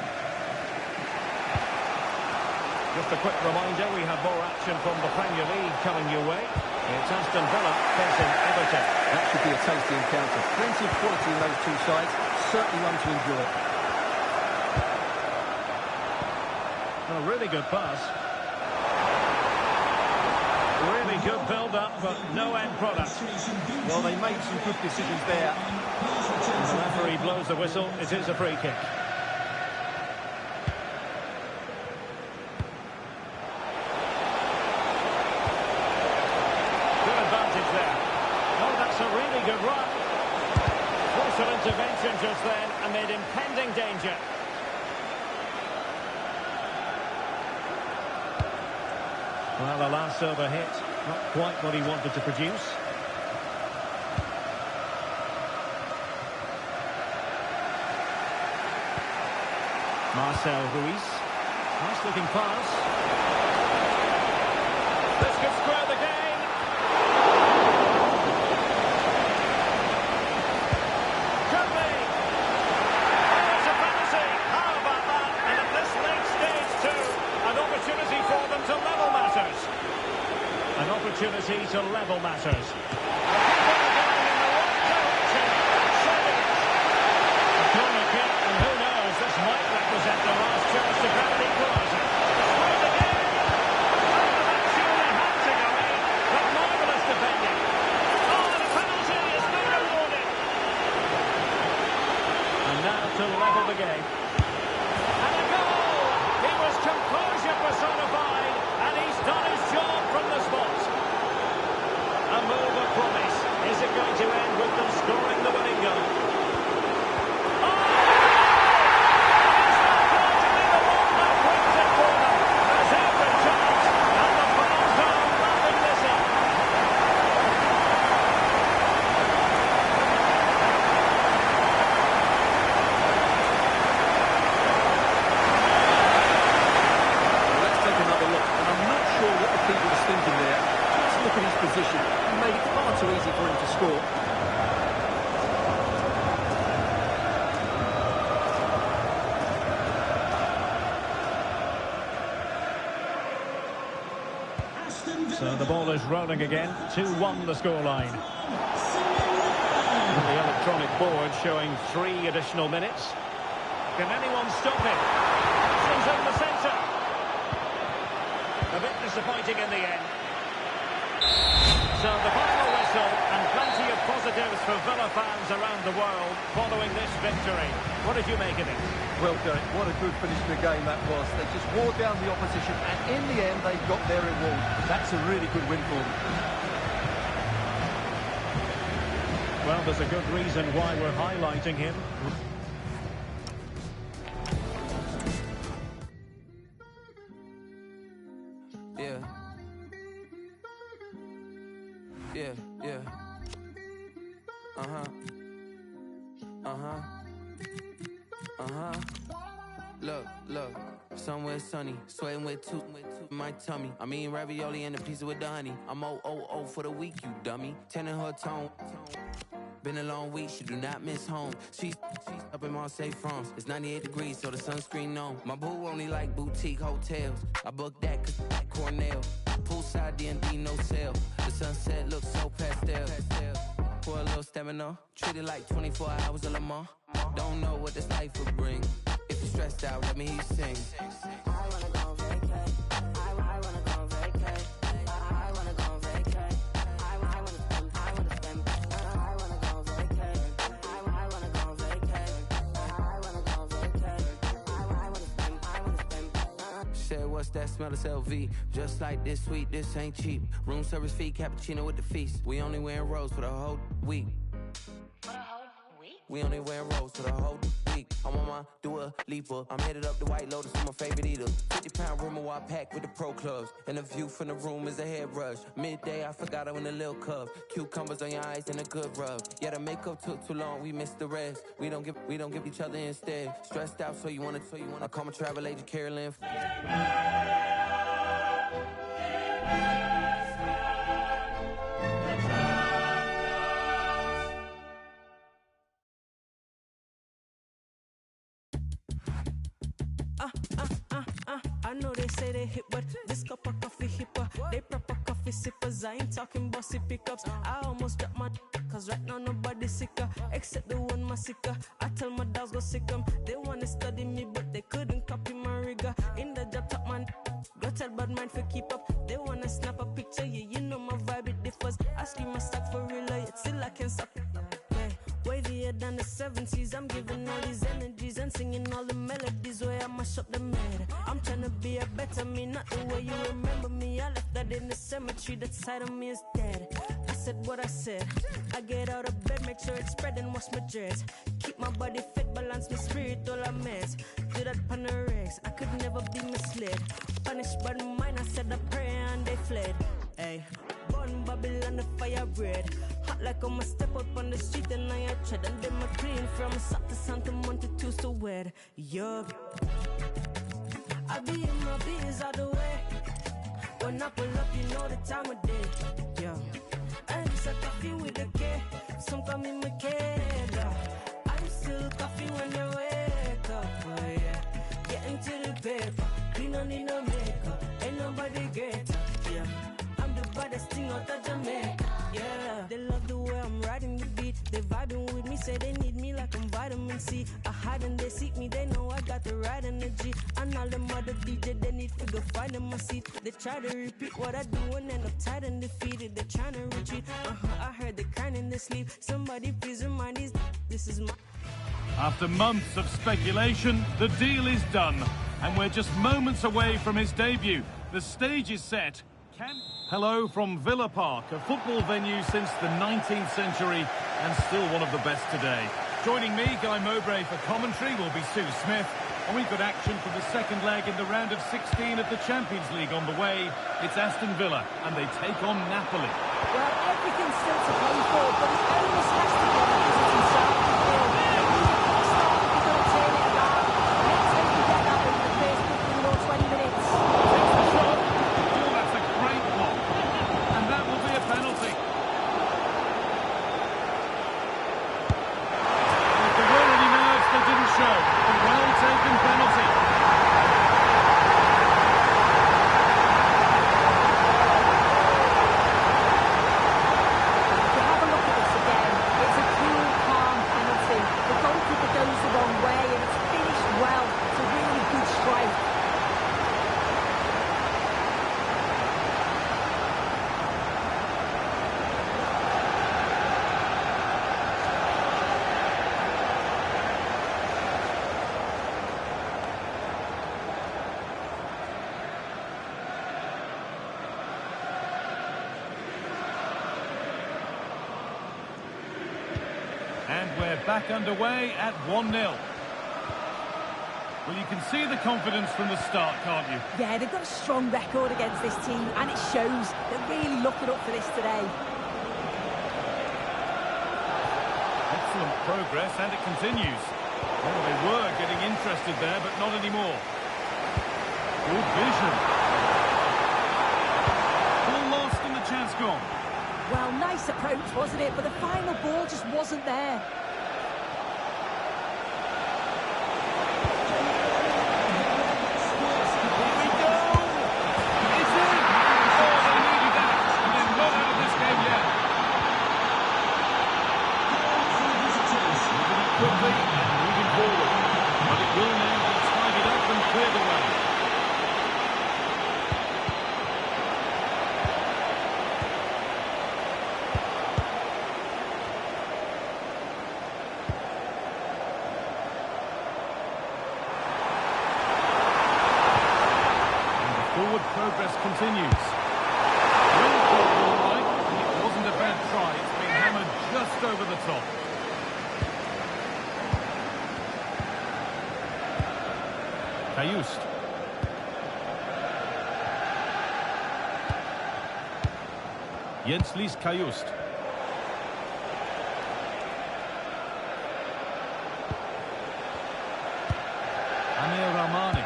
Just a quick reminder, we have more action from the Premier League coming your way. It's Aston Villa facing Everton. That should be a tasty encounter. Plenty of quality in those two sides. Certainly one to enjoy. A really good pass. Really good build-up, but no end product. Well, they made some good decisions there. The referee blows the whistle. It is a free kick. Good advantage there. Oh, that's a really good run. Crucial intervention just then amid impending danger. Well, the last over hit, not quite what he wanted to produce. Marcel Ruiz. Nice looking pass. This could square the game. Could be. It's a penalty. How about that? And at this late stage too, an opportunity for them to level matters. An opportunity to level matters. Represent the last chance to grab an equaliser. Scored again! Oh, that surely had to go in. But marvellous defending. Oh, and a penalty is being awarded. And now to level the game. And a goal! He was composure personified, and he's done his job from the spot. A move of promise. Is it going to end with them scoring the winning goal? Position and made it far too easy for him to score. So the ball is rolling again. 2-1 the scoreline. The electronic board showing 3 additional minutes. Can anyone stop him? He's in the centre. A bit disappointing in the end. So the final whistle, and plenty of positives for Villa fans around the world following this victory. What did you make of it? Well, Derek, what a good finish to the game that was. They just wore down the opposition, and in the end, they got their reward. That's a really good win for them. Well, there's a good reason why we're highlighting him. Yeah. Look. Somewhere sunny, sweating with two my tummy. I mean ravioli and a pizza with the honey. I'm 000 for the week, you dummy. 10 in her tone. Been a long week, she do not miss home. She's up in Marseille, France. It's 98 degrees, so the sunscreen on. My boo only like boutique hotels. I booked that cause I like Cornell. Poolside D&D, no sale. The sunset looks so pastel. For a little stamina, treat it like 24 hours of Le Mans. Don't know what this life will bring. If you're stressed out, let me hear you sing. I wanna go vacay. I wanna go vacay. I wanna go vacay. I wanna spend. I wanna go vacay. I wanna go vacay. I wanna go vacay. I wanna spend. Said, what's that smell? It's LV. Just like this sweet, this ain't cheap. Room service fee, cappuccino with the feast. We only wearing rose for the whole week. We only wearing rose for the whole week. week. I'm on my Dua Lipa. I'm headed up the White Lotus with my favorite eater. 50-pound room I packed with the pro clubs. And the view from the room is a head rush. Midday, I forgot I went a little cup. Cucumbers on your eyes and a good rub. Yeah, the makeup took too long, we missed the rest. We don't give each other instead. Stressed out, so you wanna. I call my travel agent Carolyn. I know they say they hip, but this cup of coffee hipper. They proper coffee sippers. I ain't talking bossy pickups. I almost dropped my cause right now nobody's sicker except the one my sicker. I tell my dogs go sick 'em. They wanna study me, but they couldn't copy my rigor. In the job top man, go tell bad mind for keep up. They wanna snap a picture, yeah, you know my vibe it differs. I scream my stack for real, yet still I can suck. Wavier than the 70s, I'm giving all these energies and singing all the melodies where I mash up the murder. I'm trying to be a better me, not the way you remember me. I left that in the cemetery, that side of me is dead. I said what I said, I get out of bed, make sure it's spread and wash my dreads. Keep my body fit, balance my spirit, all I mess. Do that panorex, I could never be misled. Punished by the mind, I said a prayer and they fled. Hey, born Babylon, the fire bread. Hot like I'ma step up on the street and I tread. And then my clean from South to Santa Monte to so wet. Yup. I be in my business all the way. When I pull up, you know the time of day. Yeah. And it's a coffee with a K. Some call me Michaela. I'm still coffee when they wake up. Oh yeah. Getting to the paper. We don't need no makeup. Ain't nobody greater. Yeah. I'm the baddest thing out of Jamaica. Yeah, they love the way I'm riding the beat. They vibing with me, say they need me like I'm vitamin C. I hide and they seek me, they know I got the right energy. And all them other DJ, they need figure find in my seat. They try to repeat what I do and end up tired and defeated. They trying to retreat, I heard they crying in their sleep. Somebody please remind these, this is my... After months of speculation, the deal is done. And we're just moments away from his debut. The stage is set. Hello from Villa Park, a football venue since the 19th century and still one of the best today. Joining me, Guy Mowbray, for commentary will be Sue Smith. And we've got action for the second leg in the round of 16 of the Champions League on the way. It's Aston Villa and they take on Napoli. Well, everything's still to play for, but the onus has to get the visiting side of the field. You've got to turn it around. Let's hope we get that over the first 15 or 20 minutes. Takes the shot. Oh, that's a great block. And that will be a penalty. If there were any nerves, they didn't show. A well-taken penalty. And we're back underway at 1-0. Well, you can see the confidence from the start, can't you? Yeah, they've got a strong record against this team, and it shows. They're really looking up for this today. Excellent progress, and it continues. Well, they were getting interested there, but not anymore. Good vision. Ball lost and the chance gone. Well, nice approach, wasn't it? But the final ball just wasn't there. Quickly and moving forward. But it will now be tidied up and cleared away. And the forward progress continues. Well ball, all right, and it wasn't a bad try. It's been hammered just over the top. Kayust. Jens Lys Kayust. Amir Rahmani.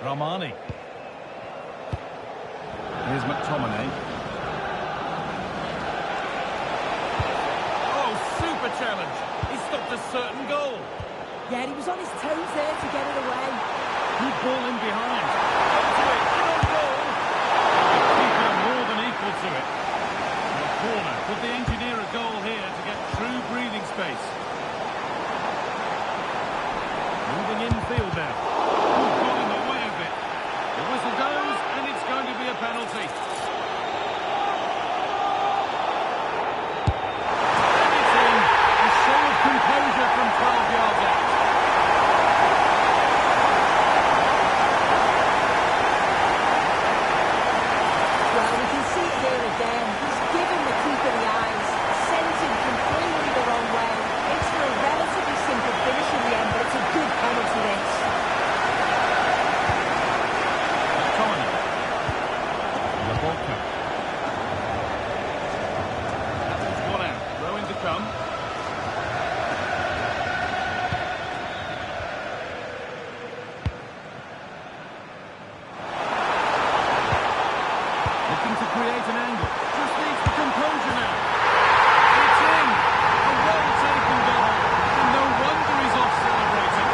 Rahmani. Here's McTominay. Oh, super challenge. He stopped a certain goal. Yeah, he was on his toes there to get it away. Good ball in behind. Onto it, in on goal. The keeper more than equal to it. And a corner. Could they engineer a goal here to get true breathing space? Moving infield now. Who got in the way of it? The whistle goes, and it's going to be a penalty. And it's in. A show of composure from 12 yards out. Well, we can see it here again. He's given the keeper the eyes, sent him completely the wrong way. It's for a relatively simple finish in the end, but it's a good penalty, this. McTominay. Laporta. That one's gone out. Throw-in to come. Looking to create an angle. Just needs the composure now. It's in. A well-taken goal. And no wonder he's off celebrating.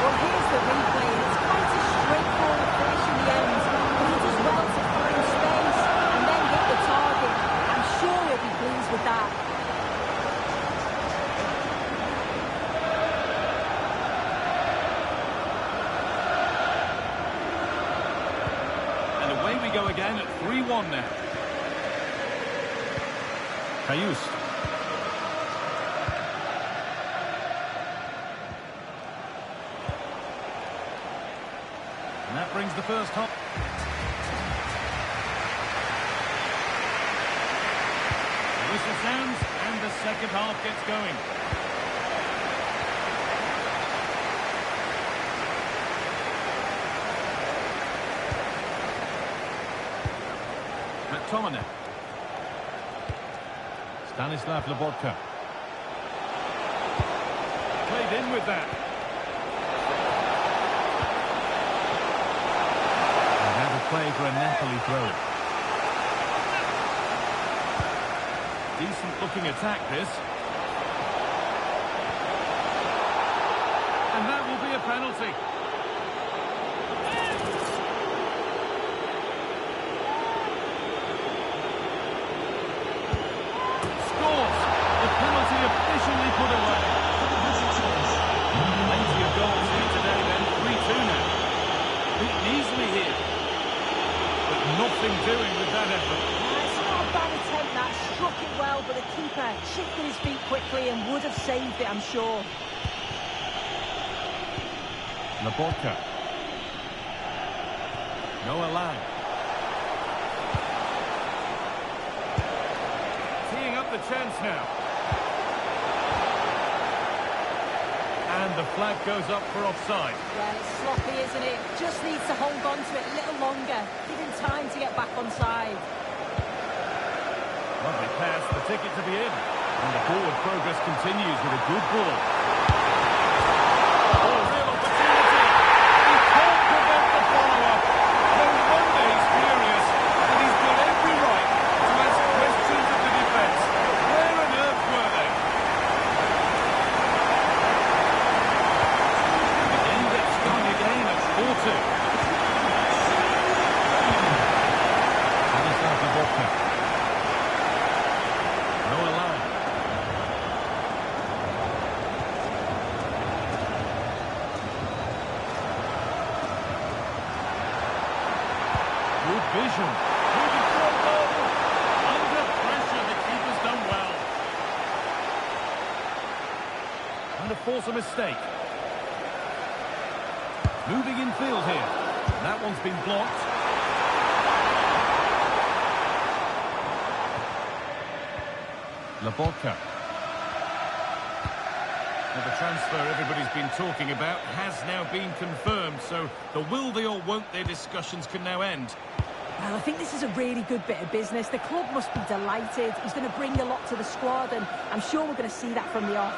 Well, here's the replay. It's quite a straightforward finish in the end. But he does well to find space and then hit the target. I'm sure he'll be pleased with that. And away we go again at 3-1 now. Kayust. And that brings the first half. The whistle sounds and the second half gets going. McTominay. Stanislav Lobotka. Played in with that. And now to play for a Napoli throw. Decent looking attack, this. And that will be a penalty. Scores. The penalty officially put away. Plenty of goals here today then. 3-2 now. Beaten easily here. But nothing doing with that effort. It's not a bad attempt, that. Struck it well, but the keeper shifted his feet quickly and would have saved it, I'm sure. Laporta. Noah Lang. Teeing up the chance now. And the flag goes up for offside. Yeah, it's sloppy, isn't it? Just needs to hold on to it a little longer. Give him time to get back on side. Lovely pass, the ticket to be in. And the forward progress continues with a good ball. Oh, real opportunity. He can't prevent the follow-up. No wonder he's furious. And he's got every right to ask questions of the defence. Where on earth were they? The game gets going again at 4-2. Stanislav Lobotka. Noah Lang. Good vision. Moving for a goal. Under pressure, the keeper's done well. And to force a mistake. Moving in field here. That one's been blocked. Lobotka. Well, the transfer everybody's been talking about has now been confirmed, so the will they or won't they discussions can now end. Well, I think this is a really good bit of business. The club must be delighted. He's going to bring a lot to the squad, and I'm sure we're going to see that from the off.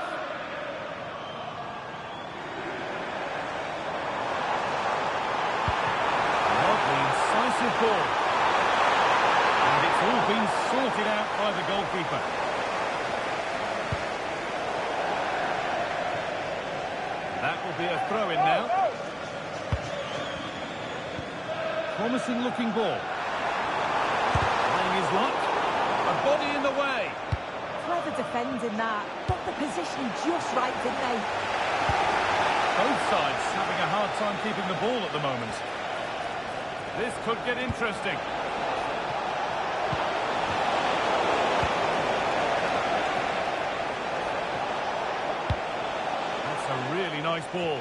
Lovely, incisive ball. And it's all been sorted out by the goalkeeper. That will be a throw-in now. Promising looking ball. Playing his luck. A body in the way. Clever defending that. Got the position just right, didn't they? Both sides having a hard time keeping the ball at the moment. This could get interesting. That's a really nice ball.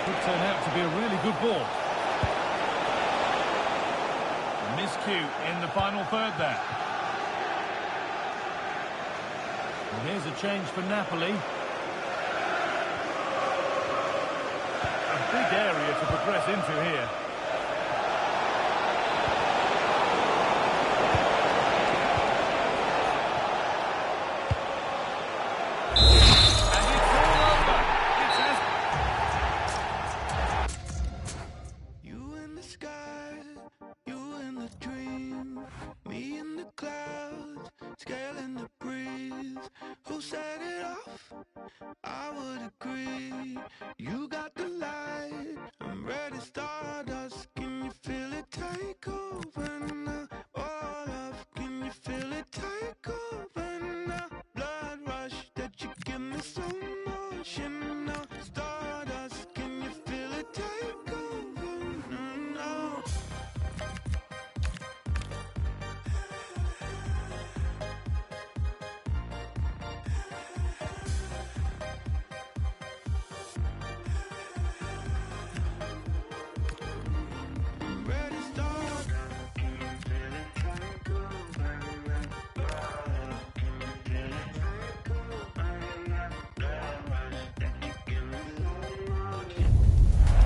Could turn out to be a really good ball. Miscue in the final third there. And here's a change for Napoli. A big area to progress into here. And it's all over. It's as You in the sky, you in the dream, me in the clouds, scaling the breeze. Who set it off? I would agree. You got the light, I'm ready, stardust. Can you feel it take over now? All of, can you feel it take over now? Blood rush that you give me so much, and now stardust. Can you feel it take over now? Ready, start. Can you feel it take over now? Can you feel it take over now? Blood rush that you give me so much.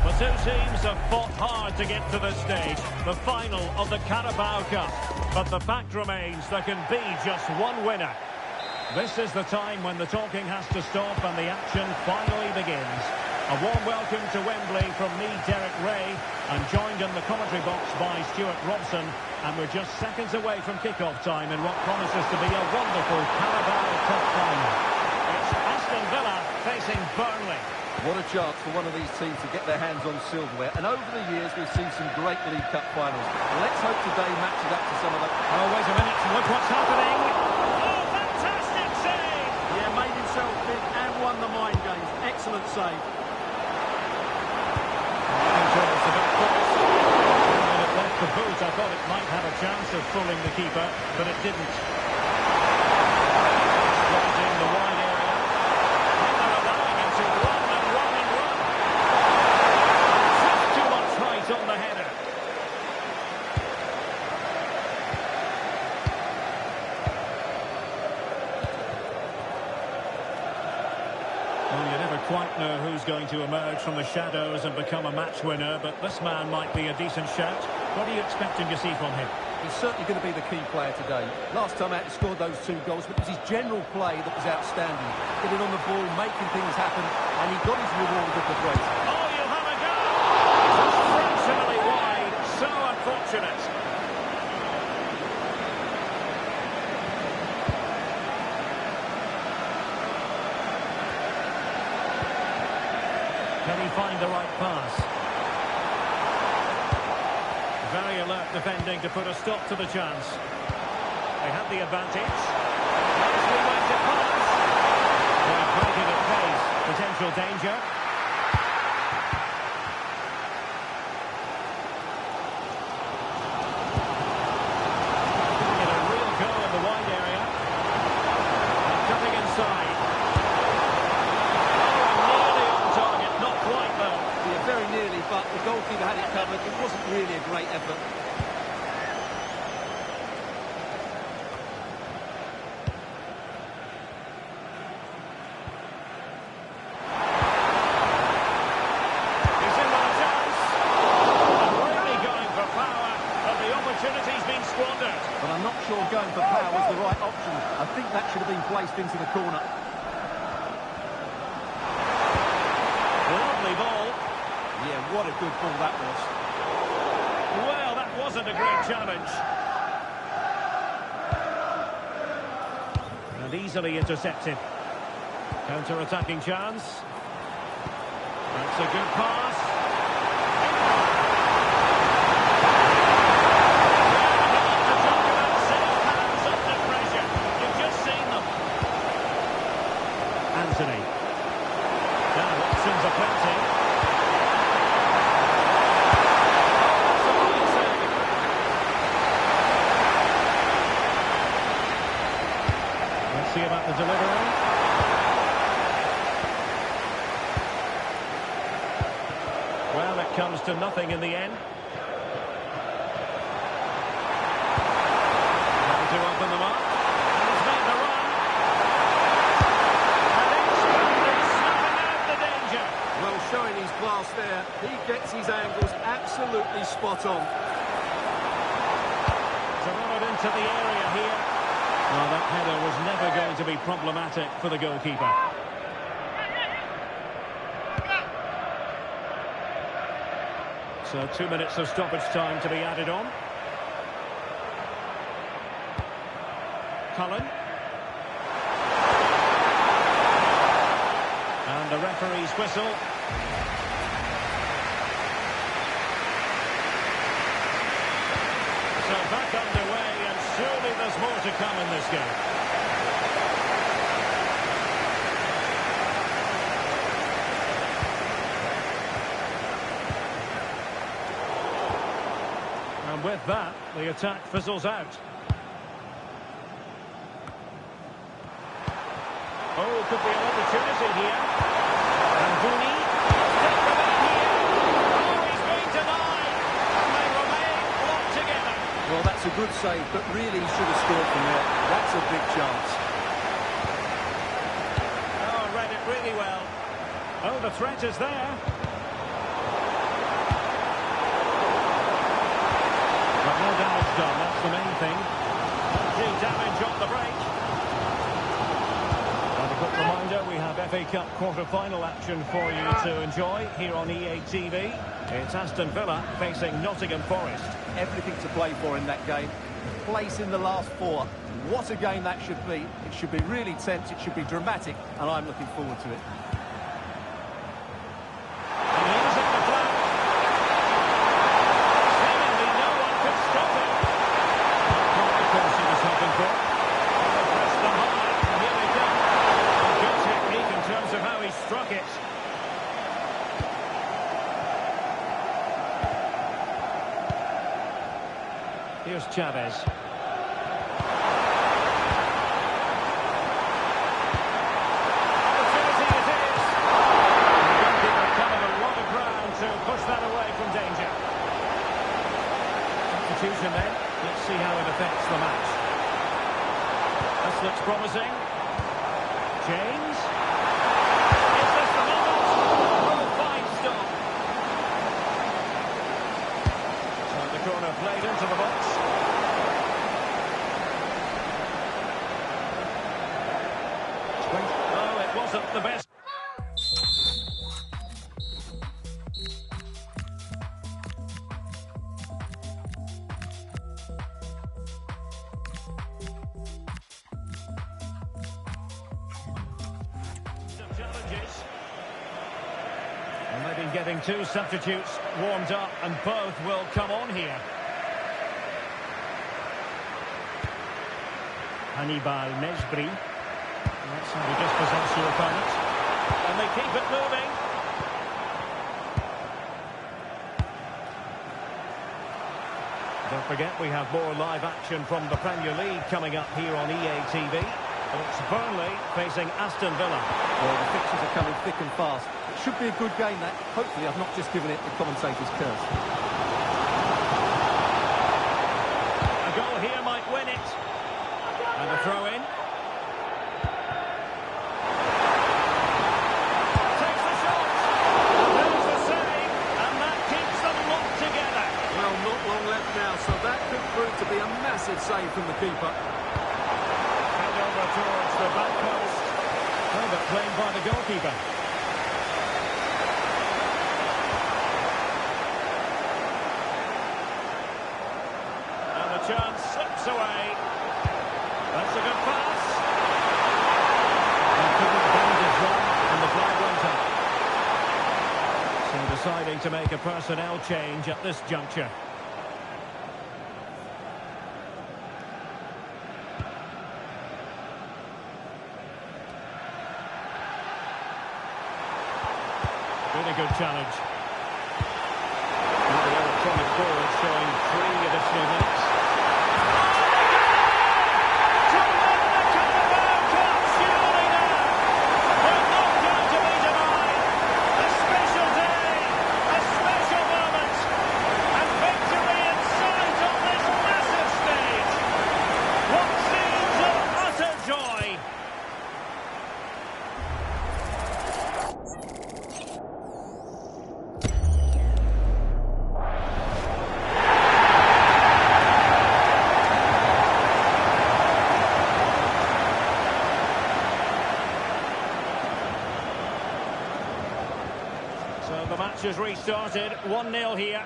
The two teams have fought hard to get to this stage, the final of the Carabao Cup. But the fact remains there can be just one winner. This is the time when the talking has to stop and the action finally begins. A warm welcome to Wembley from me, Derek Ray. I'm joined in the commentary box by Stuart Robson, and we're just seconds away from kick-off time in what promises to be a wonderful Carabao Cup final. It's Aston Villa facing Burnley. What a chance for one of these teams to get their hands on silverware. And over the years, we've seen some great League Cup finals. Let's hope today matches up to some of them. Oh, wait a minute, look what's happening. Oh, fantastic save! Yeah, made himself big and won the mind games. Excellent save. Controls the back post. When it left the boot, I thought it might have a chance of fooling the keeper, but it didn't. Right in the wide area. And they're allowing him to run and run and run. Just too much height on the header. Well, you never quite know who's going to emerge from the shadows and become a match winner, but this man might be a decent shout. What are you expecting to see from him? He's certainly going to be the key player today. Last time out, he scored those 2 goals, but it was his general play that was outstanding. Getting on the ball, making things happen, and he got his reward with the brace. Oh, you'll have a go! Just fractionally wide. So unfortunate. Can he find the right pass? Very alert defending to put a stop to the chance. They have the advantage. Nicely went to pass. They're breaking at pace. Potential danger. Giving it a real go in the wide area. And cutting inside. Nearly on target, not quite though. Yeah, very nearly, but the goalkeeper had it covered. It wasn't really a great effort. placed into the corner. Lovely ball. Yeah, what a good ball that was. Well, that wasn't a great challenge. And easily intercepted. Counter-attacking chance. That's a good pass. Hands under pressure. You've just seen them. Anthony. Now options are plenty. Let's see about the delivery. Well, it comes to nothing in the end. Trying to open them up. And he's made the run. And instantly snuffing out the danger. Well, showing his class there. He gets his angles absolutely spot on. To run it into the area here. Well, that header was never going to be problematic for the goalkeeper. So 2 minutes of stoppage time to be added on. Cullen. And the referee's whistle. So back underway, and surely there's more to come in this game. And with that, the attack fizzles out. Oh, could be an opportunity here. And Booney. Oh, he's been denied. And they remain locked together. Well, that's a good save, but really he should have scored from there. That's a big chance. Oh, read it really well. Oh, the threat is there. But no damage done, that's the main thing. The damage on the break. And a quick reminder, we have FA Cup quarter-final action for you to enjoy here on EA TV. It's Aston Villa facing Nottingham Forest. Everything to play for in that game. Place in the last four. What a game that should be. It should be really tense, it should be dramatic, and I'm looking forward to it. And he's at the flag. Seemingly no one could stop him. Not the course he was hoping for. Pressed them high, and here they come. A good technique in terms of how he struck it. Here's Chavez. Opportunity it is. The goalkeeper covered a lot of ground to push that away from danger. Substitution then. Let's see how it affects the match. This looks promising. James. Is this the moment? Oh, fine stop. So the corner played into the box. Oh, it wasn't the best. Some challenges. And they've been getting two substitutes warmed up, and both will come on here. Hannibal Mejbri. That's how you dispossess your opponent. And they keep it moving. Don't forget, we have more live action from the Premier League coming up here on EA TV. It's Burnley facing Aston Villa. Well, the fixtures are coming thick and fast. It should be a good game, that. Hopefully I've not just given it the commentator's curse. A goal here might win it. And a throw in. Takes the shot. There's the save. And that keeps them locked together. Well, not long left now, so that could prove to be a massive save from the keeper. And over towards the back. claimed by the goalkeeper. And the chance slips away. That's a good pass. He couldn't bend his run, and the flag went up. So deciding to make a personnel change at this juncture. Really good challenge. And the electronic board showing 3 additional minutes. To win the Carabao Cup, surely now. They're not going to be denied. A special day, a special moment, and victory in sight on this massive stage. What scenes of utter joy. So the match has restarted, 1-0 here.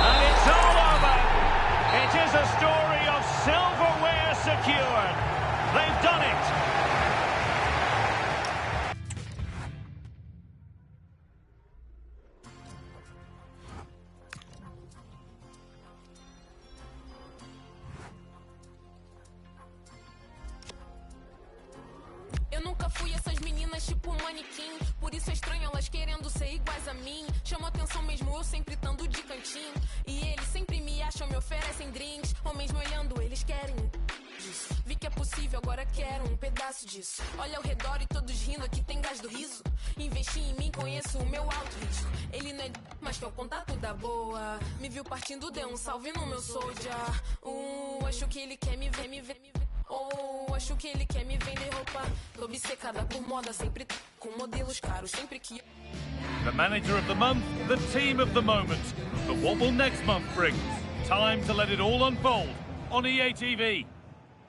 And it's all over. It is a story of silverware secured. They've done it. Eu nunca fui essas meninas tipo manequim. Por isso é estranho elas querendo ser iguais a mim. Chamo atenção mesmo eu sempre estando de cantinho. E eles sempre me acham, me oferecem drinks. Ou mesmo olhando, eles querem disso. Vi que é possível, agora quero um pedaço disso. Olha ao redor e todos rindo, aqui tem gás do riso. Investi em mim, conheço o meu alto risco. Ele não é mas que é o contato da boa. Me viu partindo, deu um salve no meu soldier. Acho que ele quer me ver, me ver, me ver. Oh, acho que ele quer me vender roupa. Tô obcecada por moda, sempre com modelos caros, sempre que... The manager of the month, the team of the moment. But what will next month bring? Time to let it all unfold on EA TV.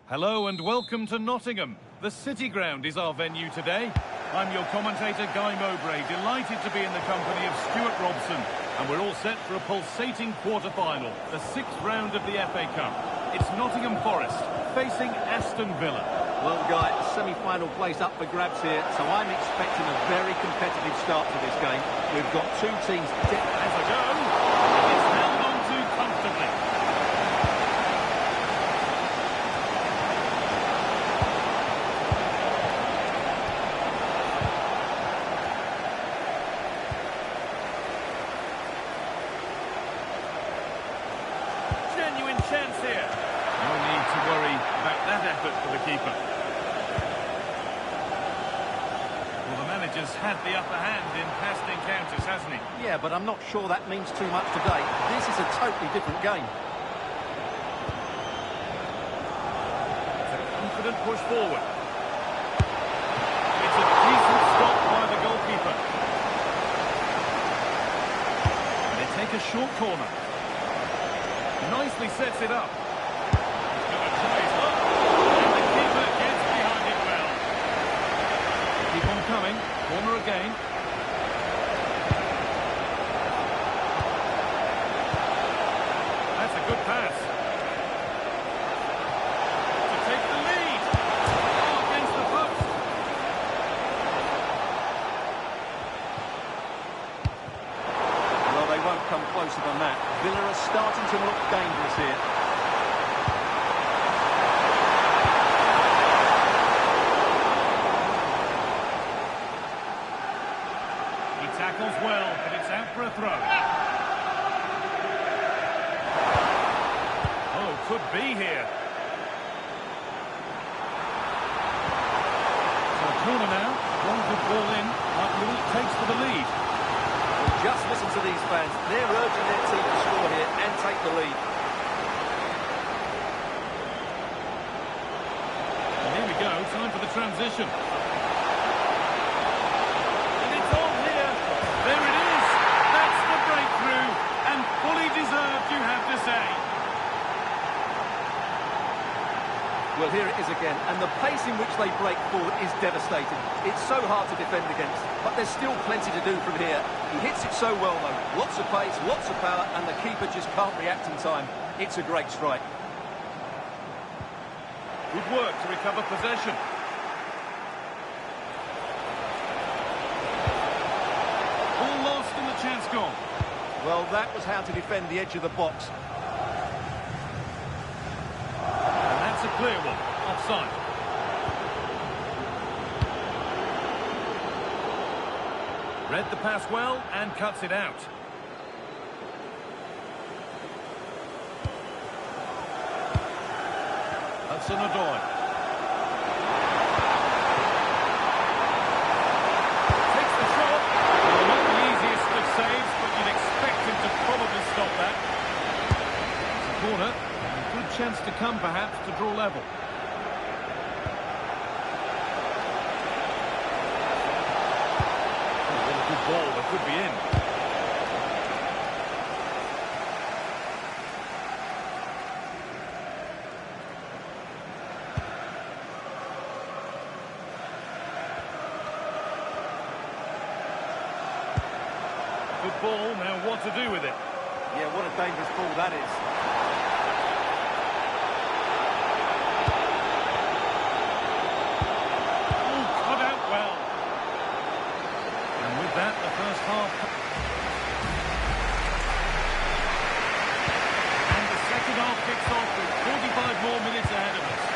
Hello and welcome to Nottingham. The City Ground is our venue today. I'm your commentator, Guy Mowbray, delighted to be in the company of Stuart Robson. And we're all set for a pulsating quarter-final, the 6th round of the FA Cup. It's Nottingham Forest facing Aston Villa. Well, Guy, a semi-final place up for grabs here, so I'm expecting a very competitive start to this game. We've got two teams... As a go, it's held on to comfortably. Genuine chance here. No need to worry about that effort for the keeper. Well, the manager's had the upper hand in past encounters, hasn't he? Yeah, but I'm not sure that means too much today. This is a totally different game. It's a confident push forward. It's a decent stop by the goalkeeper. And they take a short corner. Nicely sets it up. He's going to try his luck. And the keeper gets behind it well. Keep on coming. Corner again. That's a good pass. To take the lead. Oh, against the post. Well, they won't come closer than that. Villa are starting to look dangerous here. He tackles well, but it's out for a throw. Oh, could be here. So a corner now. One good ball in. Like Liverpool takes for the lead. Just listen to these fans. They're urging their team to score here and take the lead. And here we go, time for the transition. And it's on here. There it is. That's the breakthrough. And fully deserved, you have to say. Well, here it is again, and the pace in which they break forward is devastating. It's so hard to defend against, but there's still plenty to do from here. He hits it so well, though. Lots of pace, lots of power, and the keeper just can't react in time. It's a great strike. Good work to recover possession. All lost and the chance gone. Well, that was how to defend the edge of the box. And that's a clear one. Offside. Read the pass well and cuts it out. Hudson-Odoi. Takes the shot. Well, not the easiest of saves, but you'd expect him to probably stop that. It's a corner. A good chance to come, perhaps, to draw level. Oh, what a good ball. That could be in. Good ball, now what to do with it? Yeah, what a dangerous ball that is. Oh, cut out well. And with that, the first half. And the second half kicks off with 45 more minutes ahead of us.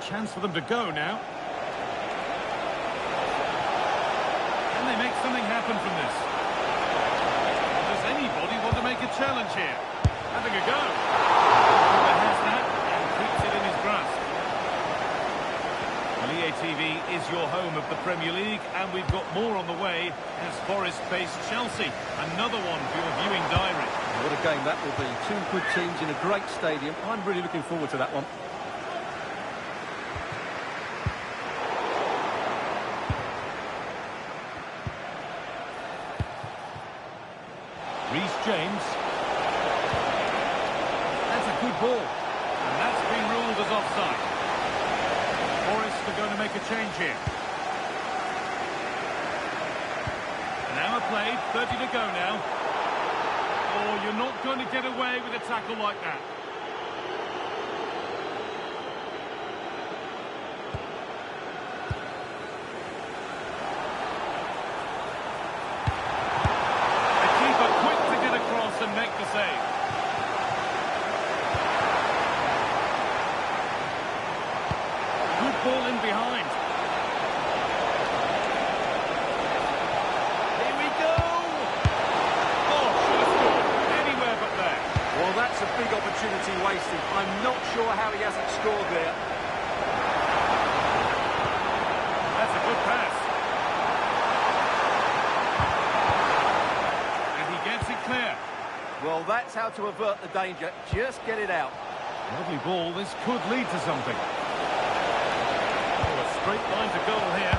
Chance for them to go now. Can they make something happen from this? Does anybody want to make a challenge here? Having a go. Keeper has that and keeps it in his grasp. Well, EA TV is your home of the Premier League, and we've got more on the way as Forest face Chelsea. Another one for your viewing diary. What a game that will be. Two good teams in a great stadium. I'm really looking forward to that one. Reece James. That's a good ball. And that's been ruled as offside. Forest are going to make a change here. An hour played, 30 to go now. Oh, you're not going to get away with a tackle like that. And make the save. Good ball in behind. Here we go. Oh, should have scored. Anywhere but there. Well, that's a big opportunity wasted. I'm not sure how he hasn't scored there. That's a good pass. And he gets it clear. Well, that's how to avert the danger. Just get it out. Lovely ball. This could lead to something. Oh, a straight line to goal here.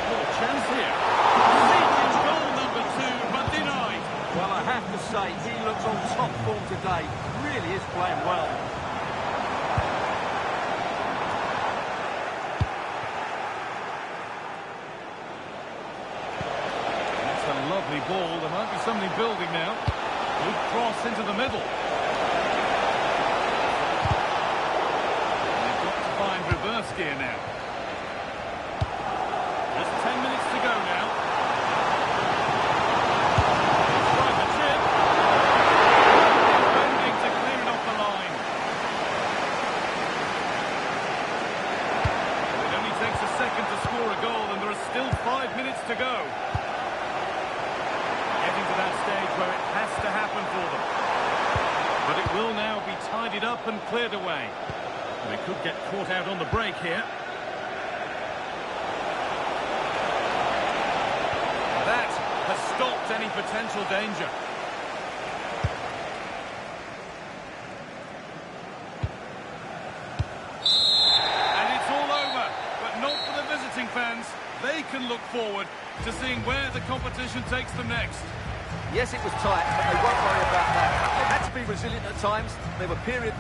Oh, a chance here. Seeking goal number 2, but denied. Well, I have to say, he looks on top form today. Really is playing well. Lovely ball. There might be something building now. Good cross into the middle. And they've got to find reverse gear now. Just 10 minutes to go now. Trying the chip. Defending to clear it off the line. It only takes a second to score a goal, and there are still 5 minutes to go. That stage where it has to happen for them. But it will now be tidied up and cleared away. They could get caught out on the break here. That has stopped intercept any potential danger. And it's all over, but not for the visiting fans. They can look forward to seeing where the competition takes them next. Yes, it was tight, but they won't worry about that. They had to be resilient at times. There were periods...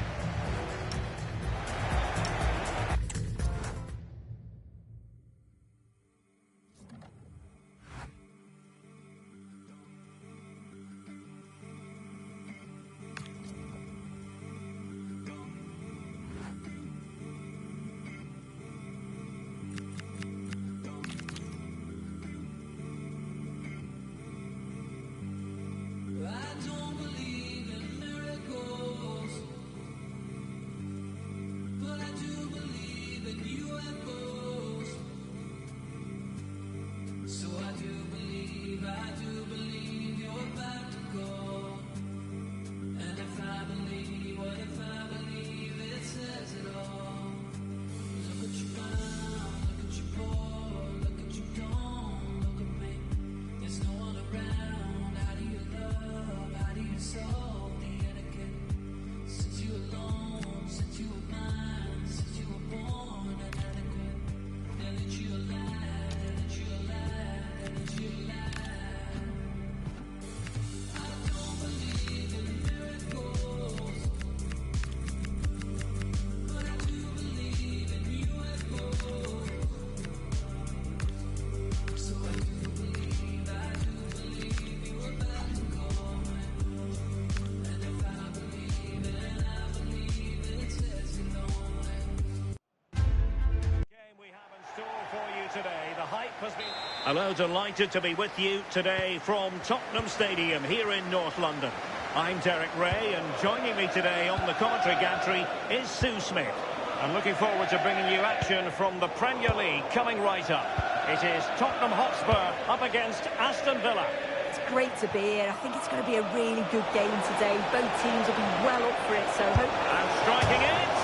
Hello, delighted to be with you today from Tottenham Stadium here in North London. I'm Derek Ray, and joining me today on the commentary gantry is Sue Smith. I'm looking forward to bringing you action from the Premier League coming right up. It is Tottenham Hotspur up against Aston Villa. It's great to be here. I think it's going to be a really good game today. Both teams will be well up for it, so hope... And striking it.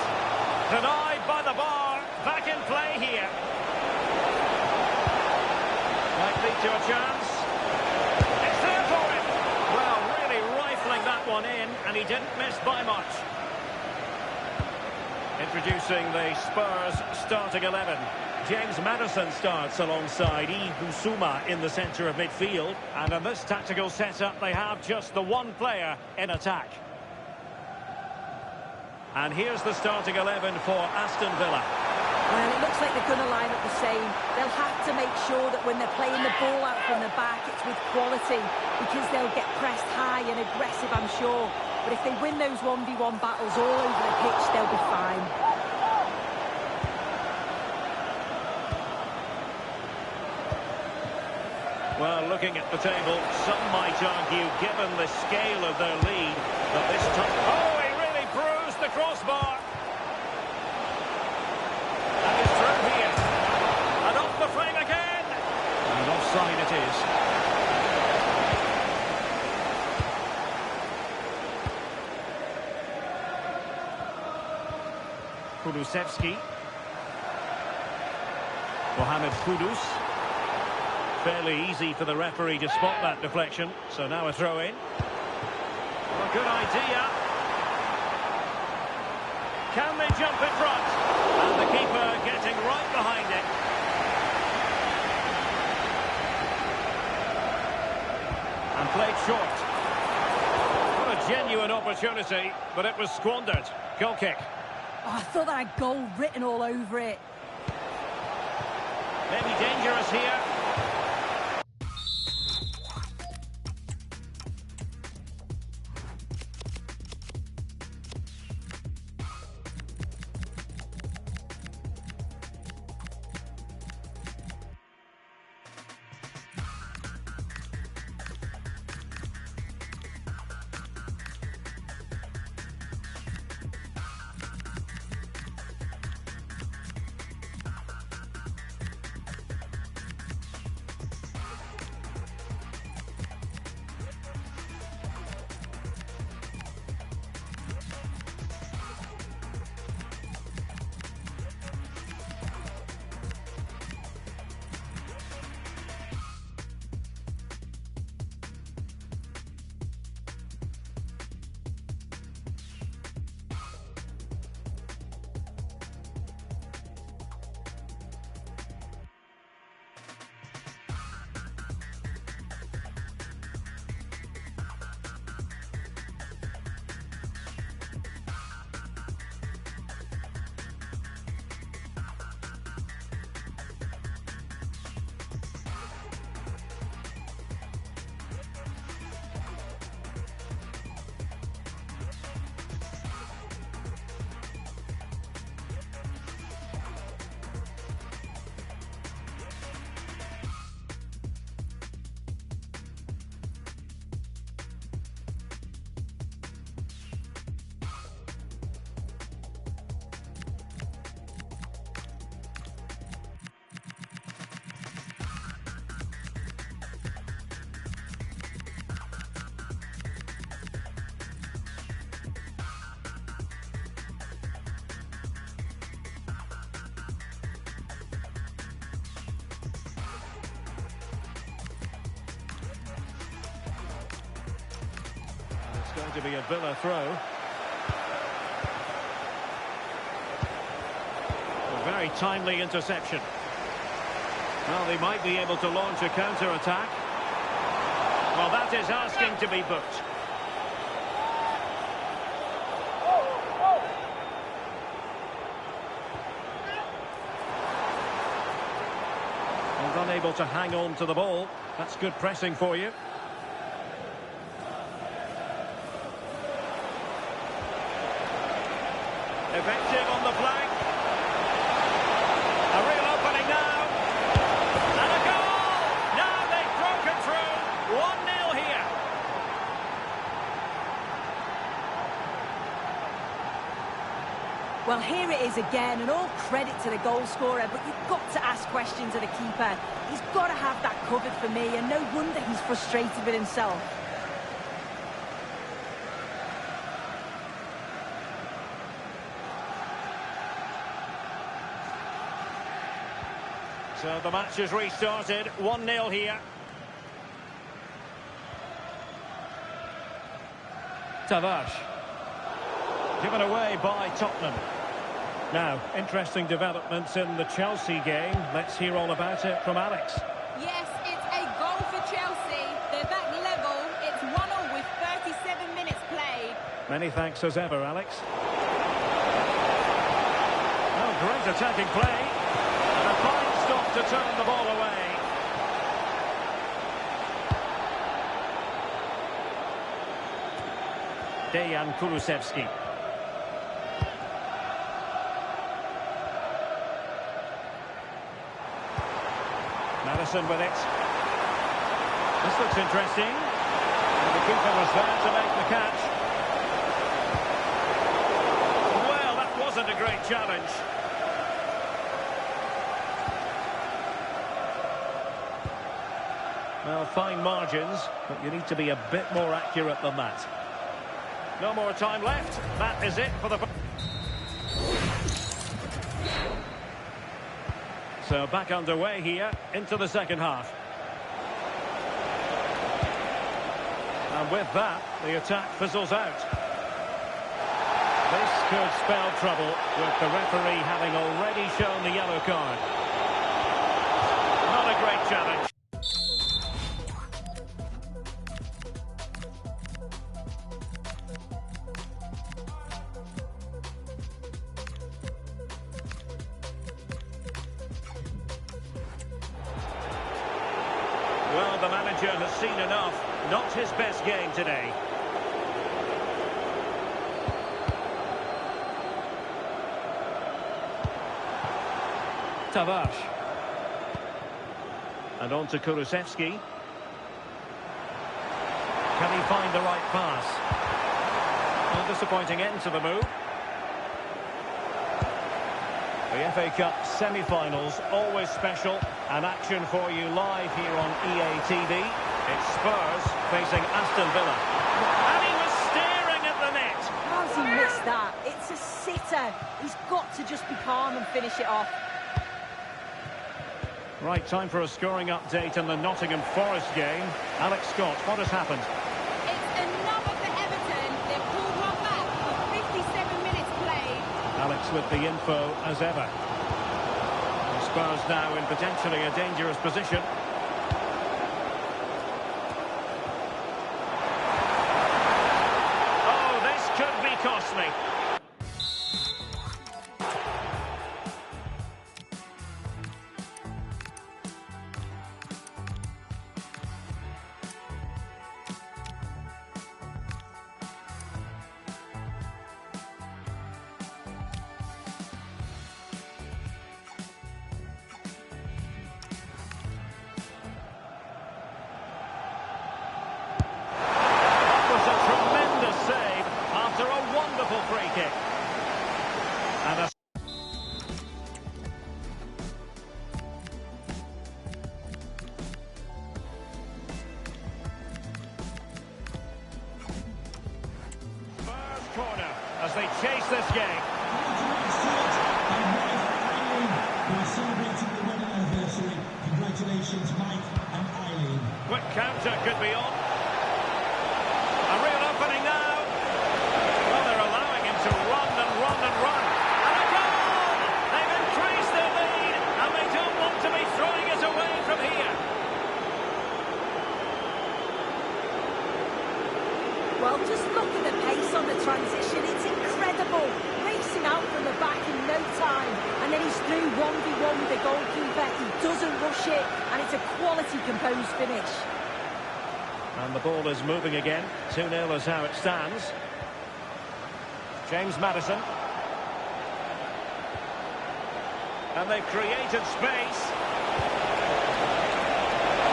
Denied by the bar. Back in play here. Might lead to a chance. It's there for him. Well, really rifling that one in, and he didn't miss by much. Introducing the Spurs starting 11. James Maddison starts alongside Ibusuma in the centre of midfield. And in this tactical setup, they have just the one player in attack. And here's the starting 11 for Aston Villa. Well, it looks like they're going to line up the same. They'll have to make sure that when they're playing the ball out from the back, it's with quality, because they'll get pressed high and aggressive, I'm sure. But if they win those 1v1 battles all over the pitch, they'll be fine. Well, looking at the table, some might argue, given the scale of their lead, that this time... Oh, he really bruised the crossbar! And he's through here. And off the frame again! And offside it is. Kulusevski. Mohamed Kudus. Fairly easy for the referee to spot that deflection. So now a throw in. Well, good idea. Can they jump in front? And the keeper getting right behind it. And played short. What a genuine opportunity, but it was squandered. Goal kick. Oh, I thought that had goal written all over it. Maybe dangerous here. going to be a Villa throw. A very timely interception. Well, they might be able to launch a counter-attack. Well, that is asking to be booked. And unable to hang on to the ball. That's good pressing for you. Effective on the flank. A real opening now. And a goal! Now they've broken through. 1-0 here. Well, here it is again, and all credit to the goal scorer, but you've got to ask questions of the keeper. He's got to have that covered for me, and no wonder he's frustrated with himself. So the match has restarted. 1-0 here. Tavares. Given away by Tottenham. Now, interesting developments in the Chelsea game. Let's hear all about it from Alex. Yes, it's a goal for Chelsea. They're back level. It's 1-0 with 37 minutes played. Many thanks as ever, Alex. Oh, great attacking play. And a fine stop to turn the ball away. Dejan Kulusevski. Madison with it. This looks interesting. And the keeper was there to make the catch. Well, that wasn't a great challenge. Well, fine margins, but you need to be a bit more accurate than that. No more time left. That is it for the... So back underway here into the second half. And with that, the attack fizzles out. This could spell trouble with the referee having already shown the yellow card. Not a great challenge. Well, the manager has seen enough. Not his best game today. Tavares. And on to Kulusevski. Can he find the right pass? A disappointing end to the move. The FA Cup semi-finals, always special, and action for you live here on EA TV. It's Spurs facing Aston Villa. And he was staring at the net. How's he missed that? It's a sitter. He's got to just be calm and finish it off. Right, time for a scoring update in the Nottingham Forest game. Alex Scott, what has happened? It's another for Everton. They've pulled one back with 57 minutes played. Alex with the info as ever. The Spurs now in potentially a dangerous position. Oh, this could be costly. Free kick. And a... Spurs corner as they chase this game. We're celebrating the wedding anniversary. Congratulations, Mike and Eileen. Quick counter could be on. A real opening now. Well, just look at the pace on the transition. It's incredible. Racing out from the back in no time. And then he's through 1v1 with the goalkeeper. He doesn't rush it. And it's a quality composed finish. And the ball is moving again. 2-0 is how it stands. James Maddison. And they've created space.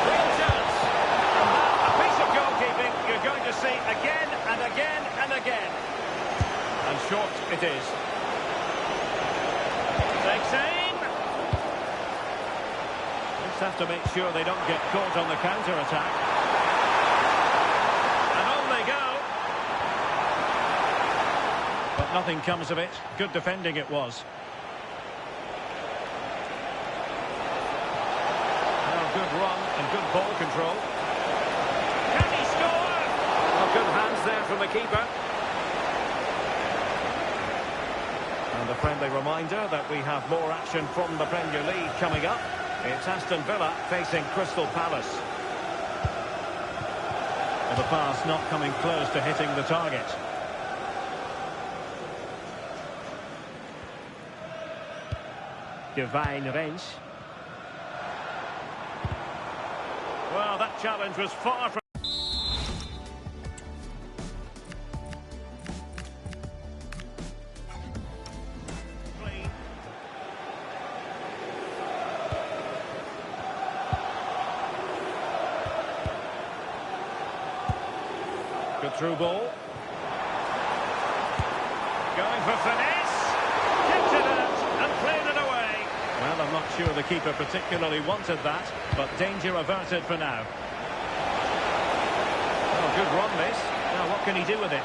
Real chance. A piece of goalkeeping you're going to see again and again and again. And short it is. Takes aim. Just have to make sure they don't get caught on the counter-attack. And on they go. But nothing comes of it. Good defending it was. Good run and good ball control. Can he score? Well, good hands there from the keeper. And a friendly reminder that we have more action from the Premier League coming up. It's Aston Villa facing Crystal Palace. And the pass not coming close to hitting the target. Divine Range. Well, that challenge was far from... Good through ball. Going for finesse. Kept it out and played it away. Well, I'm not sure the keeper particularly wanted that, but danger averted for now. Oh, good run this. Now what can he do with it?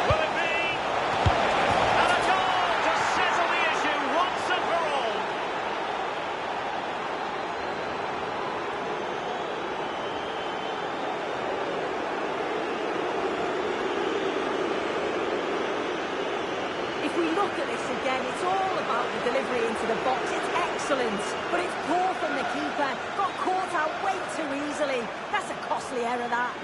Will it be? And a goal to settle the issue once and for all. If we look at this again, it's all about the delivery into the box. It's excellent, but it's poor from the keeper. Got caught out way too easily. That's a costly error, that.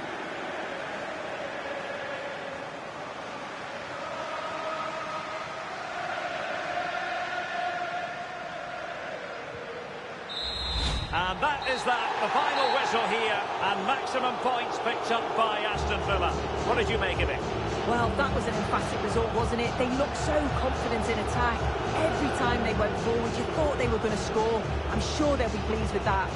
And that is that, the final whistle here, and maximum points picked up by Aston Villa. What did you make of it? Well, that was an emphatic result, wasn't it? They looked so confident in attack. Every time they went forward, you thought they were going to score. I'm sure they'll be pleased with that.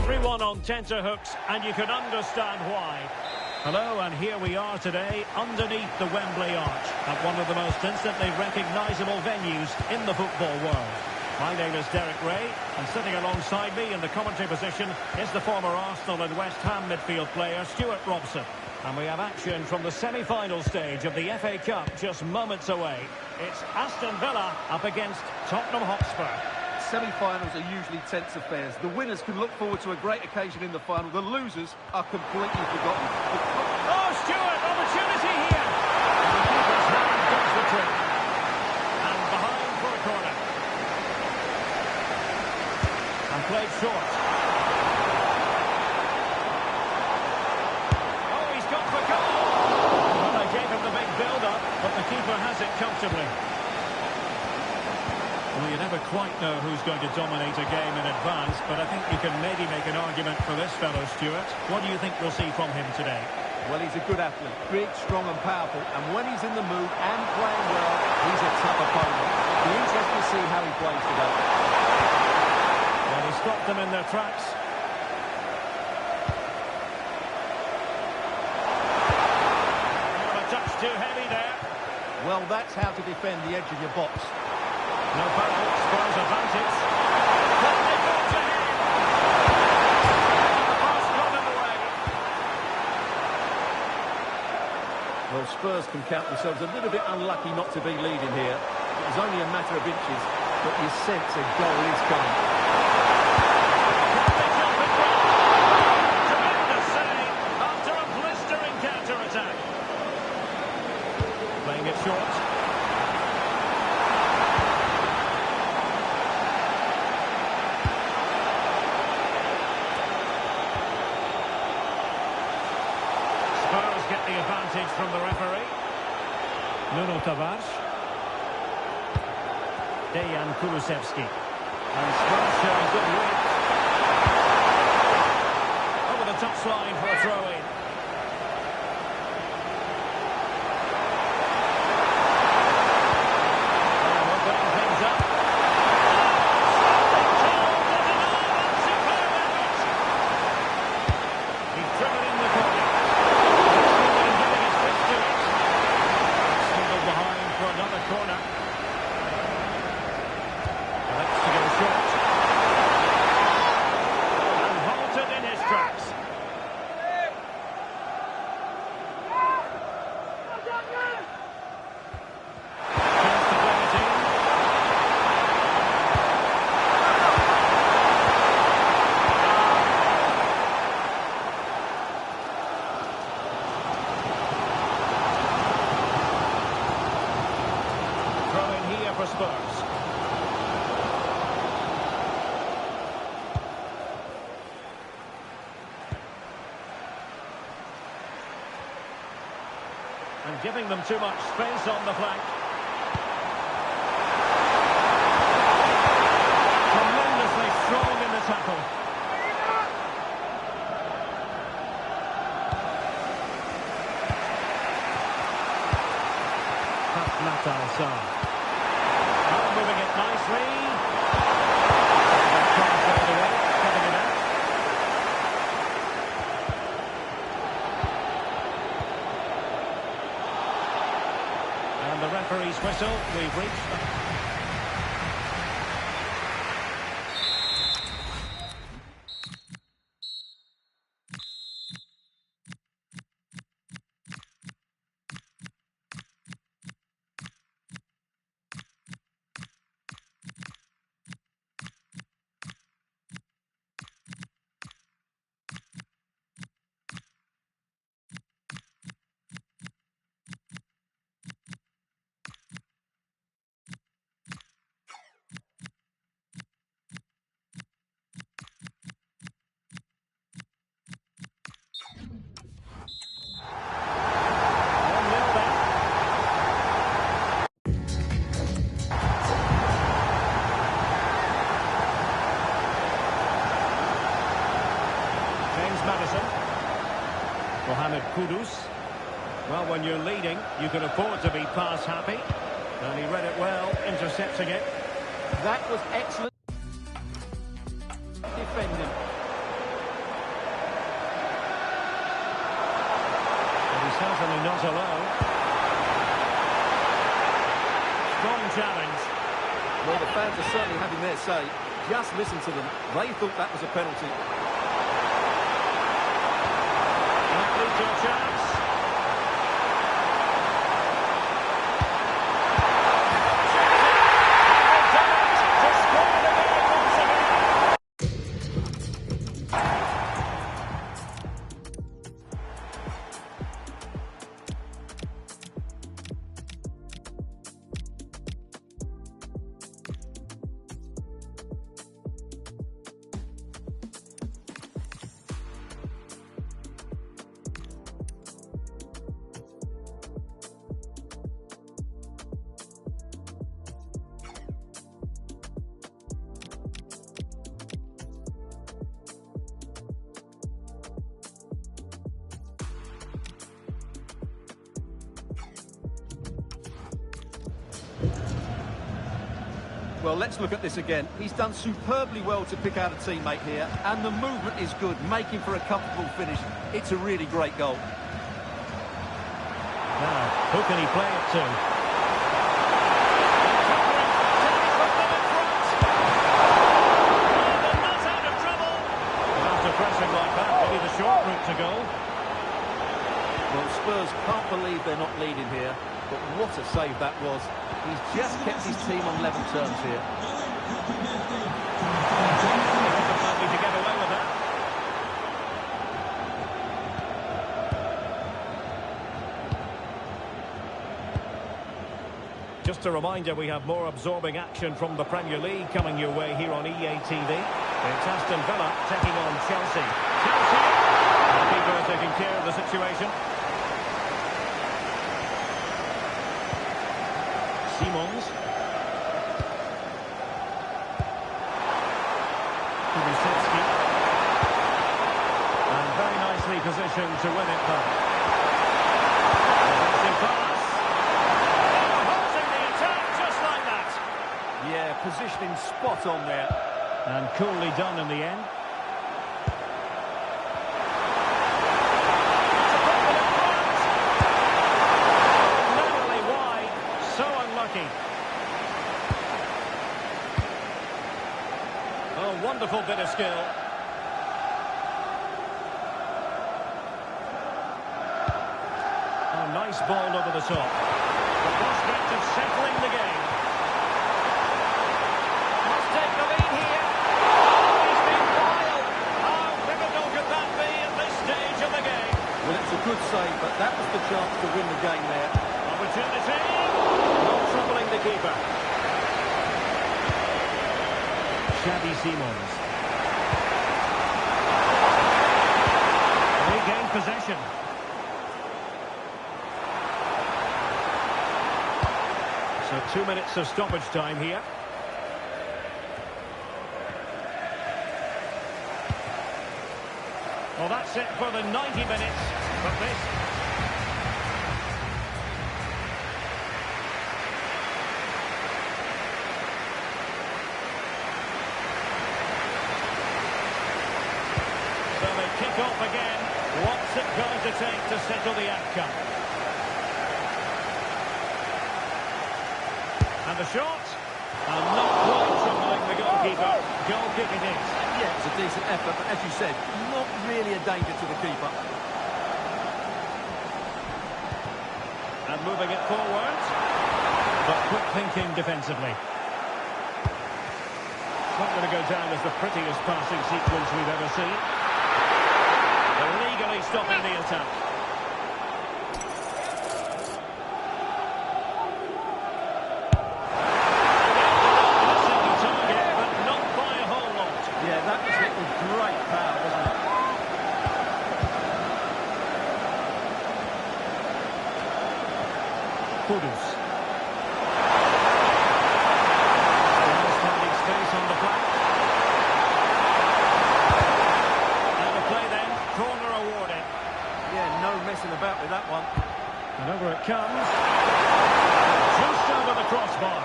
Everyone on tenterhooks, and you can understand why. Hello, and here we are today underneath the Wembley Arch at one of the most instantly recognisable venues in the football world. My name is Derek Ray, and sitting alongside me in the commentary position is the former Arsenal and West Ham midfield player Stuart Robson. And we have action from the semi-final stage of the FA Cup just moments away. It's Aston Villa up against Tottenham Hotspur. Semi-finals are usually tense affairs. The winners can look forward to a great occasion in the final. The losers are completely forgotten. Oh, Stewart, opportunity here! And the keeper's hand does the trick. And behind for a corner. And played short. Oh, he's gone for goal! Well, they gave him the big build-up, but the keeper has it comfortably. Well, you never quite know who's going to dominate a game in advance, but I think you can maybe make an argument for this fellow, Stuart. What do you think we'll see from him today? Well, he's a good athlete, big, strong and powerful, and when he's in the mood and playing well, he's a tough opponent. It'll be interesting to see how he plays today. Well, he stopped them in their tracks. Not a touch too heavy there. Well, that's how to defend the edge of your box. No foul, Spurs advantage. Can they go to him? The first got him away. Well, Spurs can count themselves a little bit unlucky not to be leading here. It was only a matter of inches, but you sense a goal is coming. Can they jump it well? Tremendous save after a blistering counter-attack. Playing it short. Get the advantage from the referee. Nuno Tavares. Dejan Kulusevski. And Spurs showing good width. Over the touchline for a throw-in. And opening things up. He's driven in the corner. Behind for another corner. Elects to go short. And halted in his tracks. Chance to play it in. Throw in here for Spurs. And giving them too much space on the flank. Tremendously strong in the tackle. Natal Sar. Moving it nicely. Cross all the way, cutting it out. And the referee's whistle. We've reached. Mohamed Kudus. Well, when you're leading, you can afford to be pass happy. And he read it well, intercepting it. That was excellent defending. And he's certainly not alone. Strong challenge. Well, the fans are certainly having their say. Just listen to them. They thought that was a penalty. That leads to a chance. Well, let's look at this again. He's done superbly well to pick out a teammate here, and the movement is good, making for a comfortable finish. It's a really great goal. Now, who can he play it to? Not out of trouble. After pressing like that, maybe the short route to goal. Well, Spurs can't believe they're not leading here, but what a save that was. He's just kept his team on level terms here. Wasn't likely to get away with that. Just a reminder, we have more absorbing action from the Premier League coming your way here on EA TV. It's Aston Villa taking on Chelsea. Chelsea! The keeper taking care of the situation. Simons. Kulusevski. And very nicely positioned to win it back. Defensive pass. Holding the attack just like that. Yeah, positioning spot on there. And coolly done in the end. Narrowly wide. So unlucky. Oh, wonderful bit of skill. Oh, nice ball over the top. The prospect of settling the game. Must take the lead here. Oh, he's been wild. How pivotal could that be at this stage of the game? Well, it's a good save, but that was the chance to win the game there. Opportunity. Not troubling the keeper. Xavi Simons. Regained possession. So 2 minutes of stoppage time here. Well, that's it for the 90 minutes. But this... So they kick off again. What's it going to take to settle the outcome? And the shot. And not quite troubling the goalkeeper. Goal kick it is. Yeah, it was a decent effort, but as you said, not really a danger to the keeper. And moving it forward. But quick thinking defensively. It's not going to go down as the prettiest passing sequence we've ever seen. Illegally stopping the attack. Missing the target, but not by a whole lot. Yeah, that was hit with great power, wasn't it? Kudus. Now finding space on the flank. And a play then, corner awarded. Yeah, no messing about with that one. And over it comes. Just over the crossbar.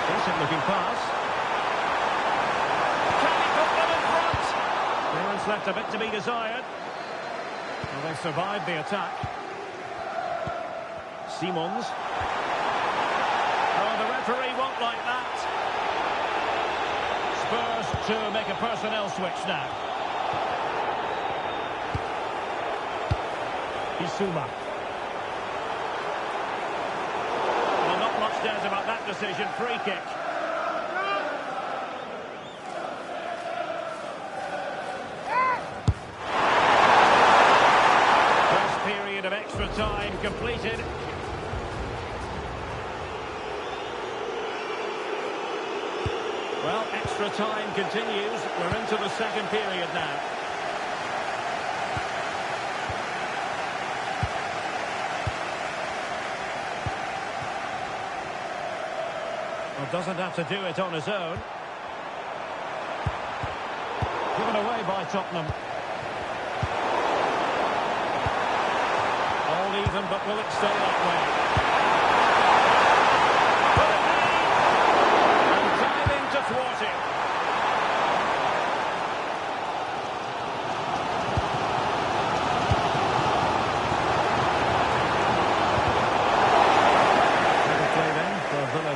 Decent looking pass. Can he put them in front? Clearance left a bit to be desired. Well, they survived the attack. Simons. Oh, the referee won't like that. Spurs to make a personnel switch now. Isuma. Well, not much doubt about that decision. Free kick. First period of extra time completed. Well, extra time continues. We're into the second period now. Well, doesn't have to do it on his own. Given away by Tottenham. still even, but will it stay that way? And diving to thwart it.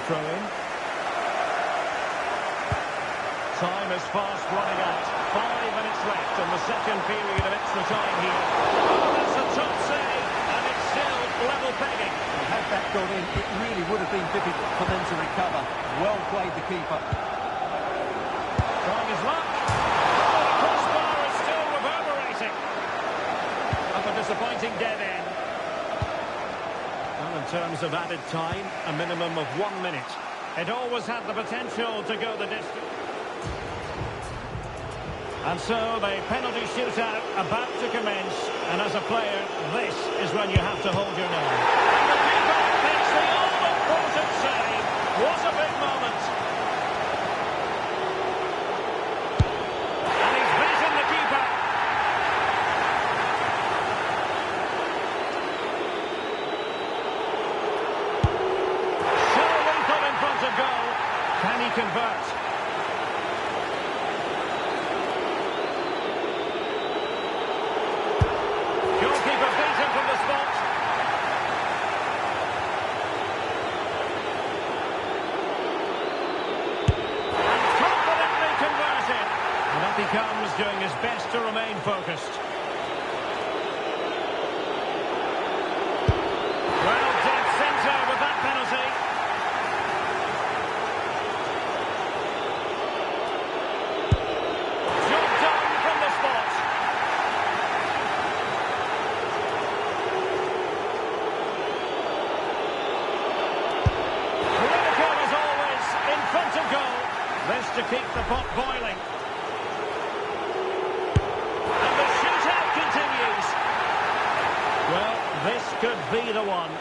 Throw in. Time is fast running out. 5 minutes left in the second period of extra time here. Oh, that's a top save, and it's still level pegging. Had that gone in, it really would have been difficult for them to recover. Well played, the keeper. Trying his luck. Oh, the crossbar is still reverberating. And a disappointing dead end. In terms of added time, a minimum of 1 minute. It always had the potential to go the distance. And so the penalty shootout about to commence. And as a player, this is when you have to hold your nerve. And the keeper makes the all-important save. What a big moment. And he's beaten the keeper. Goal. Can he convert? Goalkeeper beaten from the spot. And confidently converted. And up he comes, doing his best to remain focused. Well, dead centre with that penalty. This to keep the pot boiling. And the shootout continues. Well, this could be the one.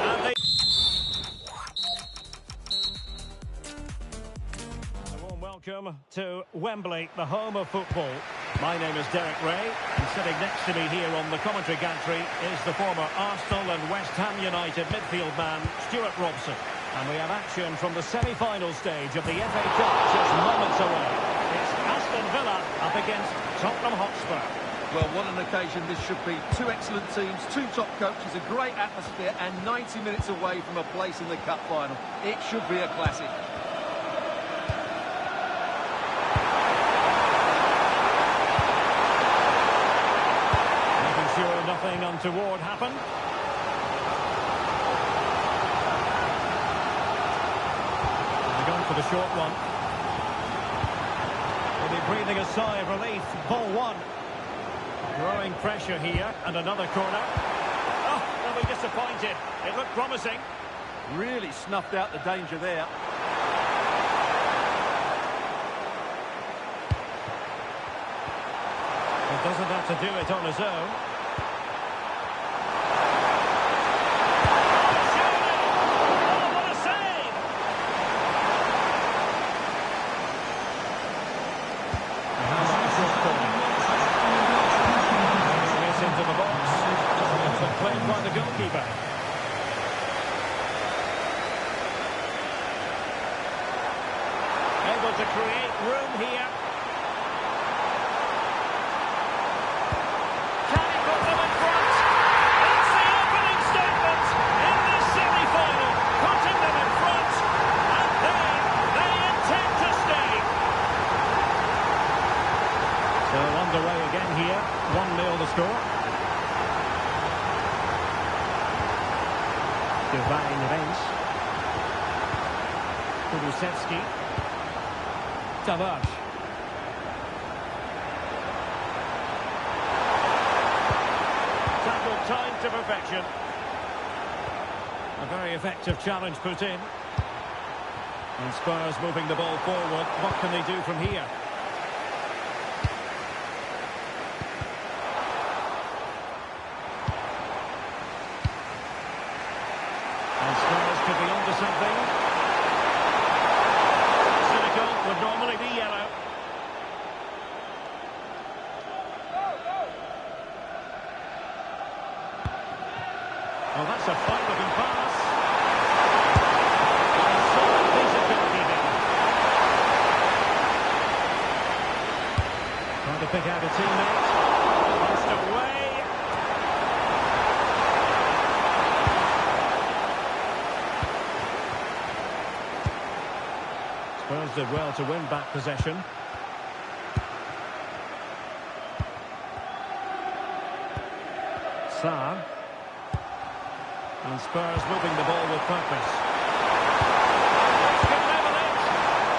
And a warm welcome to Wembley, the home of football. My name is Derek Ray, and sitting next to me here on the commentary gantry is the former Arsenal and West Ham United midfield man, Stuart Robson. And we have action from the semi-final stage of the FA Cup just moments away. It's Aston Villa up against Tottenham Hotspur. Well, what an occasion this should be. Two excellent teams, two top coaches, a great atmosphere, and 90 minutes away from a place in the cup final. It should be a classic. Nothing untoward happened. They're going for the short one. They'll be breathing a sigh of relief. Ball one. Growing pressure here, and another corner. Oh, they'll be disappointed. It looked promising. Really snuffed out the danger there. He doesn't have to do it on his own. Played by the goalkeeper. Able to create room here. Can he put them in front? That's the opening statement in this semi-final. Putting them in front. And then they intend to stay. So underway again here. 1-0 the score. Divine Rens. Kulusevski. Tavares. Tackled time to perfection. A very effective challenge put in. And Spurs moving the ball forward. What can they do from here? Could be onto something. Cynical would normally be yellow. Oh, that's a fine-looking pass. And solid piece of goalkeeping. Trying to pick out a teammate. Passed away. Spurs did well to win back possession. Sarr. And Spurs moving the ball with purpose. Can level it.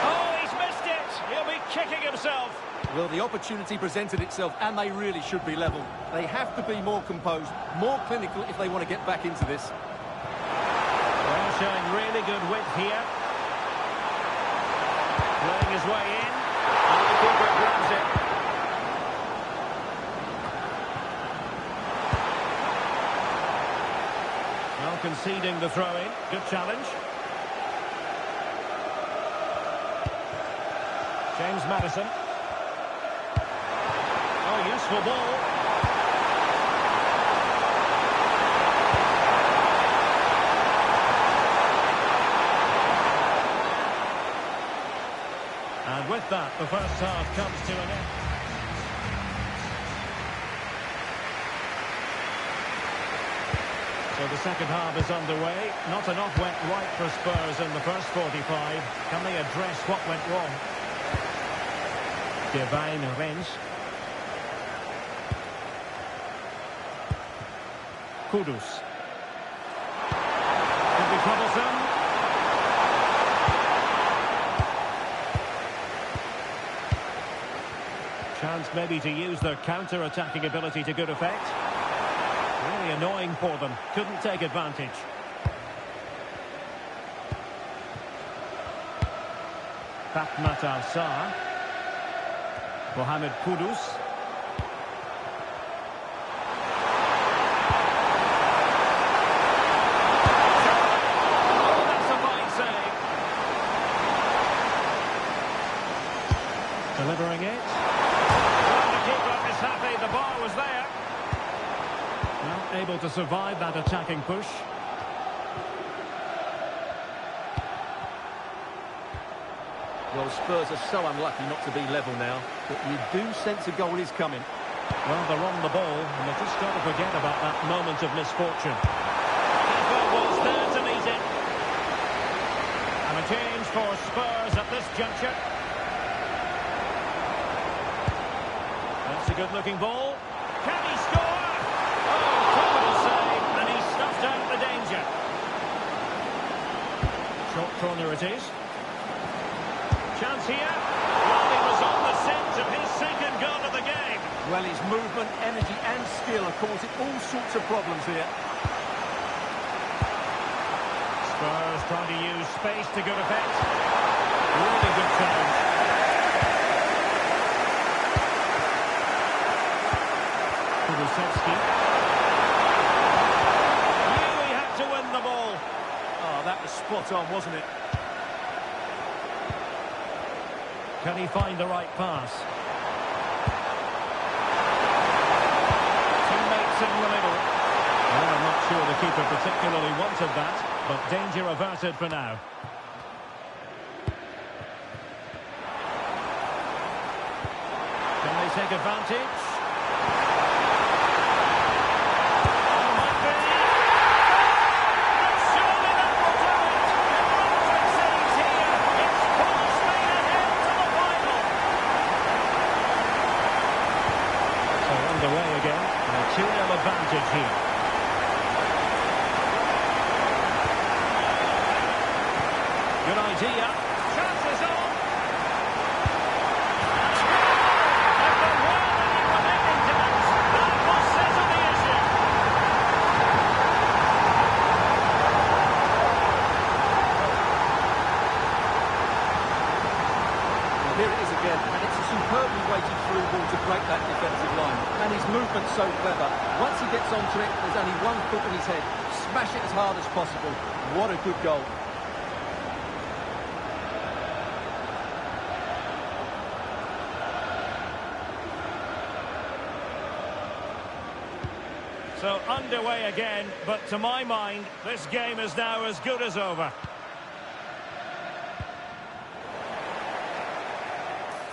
Oh, he's missed it. He'll be kicking himself. Well, the opportunity presented itself, and they really should be level. They have to be more composed, more clinical if they want to get back into this. Well, showing really good width here. Playing his way in. And the keeper grabs it. Well, conceding the throw-in. Good challenge. James Maddison. Oh, useful ball. And with that, the first half comes to an end. So the second half is underway. Not enough went right for Spurs in the first 45. Can they address what went wrong? Divine Rennes. Kudus. Could be troublesome. Chance maybe to use their counter-attacking ability to good effect. Really annoying for them. Couldn't take advantage. Fatmat Al-Sarr. Mohamed Kudus. Oh, that's a fine save. Delivering it. Well, the keeper is happy. The bar was there. Well, able to survive that attacking push. Well, Spurs are so unlucky not to be level now, but you do sense a goal is coming. Well, they're on the ball, and they've just got to forget about that moment of misfortune. Keeper was there to meet it. And a change for Spurs at this juncture. That's a good-looking ball. Can he score? Oh, capital save, and he stuffed out the danger. Short corner it is. Chance here. Well, he was on the scent of his second goal of the game. Well, his movement, energy and skill are causing all sorts of problems here. Spurs trying to use space to good effect. Really good challenge. Kulusevski. Knew he had to win the ball. Oh, that was spot on, wasn't it? Can he find the right pass? Teammates in the middle. Well, I'm not sure the keeper particularly wanted that, but danger averted for now. Can they take advantage? Oh, might be. Surely that will do it. It saves here. It's full speed ahead to the final. So underway again. A 2-0 advantage here. Good idea. Chances on. They've done well in connecting to that. That will settle the issue. Well, here it is again, and it's a superbly weighted through ball to break that defensive line. And his movement's so clever. Once he gets onto it, there's only one foot in his head. Smash it as hard as possible. What a good goal. So So underway again, but to my mind, this game is now as good as over.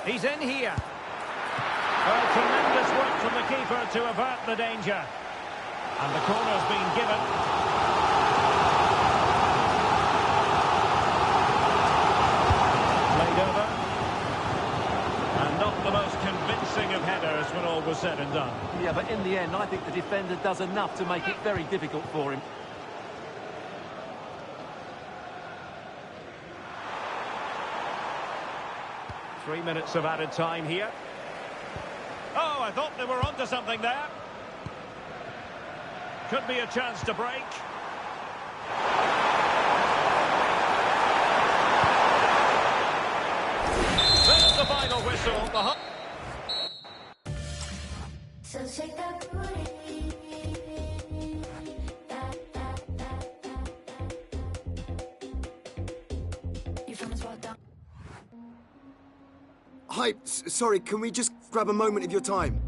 He's in here. Well, tremendous work from the keeper to avert the danger. And the corner's been given. Played over. And not the most convincing of headers when all was said and done. Yeah, but in the end, I think the defender does enough to make it very difficult for him. Three minutes of added time here. Oh, I thought they were onto something there. Could be a chance to break. There's the final whistle. So shake that booty. You from as well down. Hi, sorry, can we just grab a moment of your time?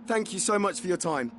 Thank you so much for your time.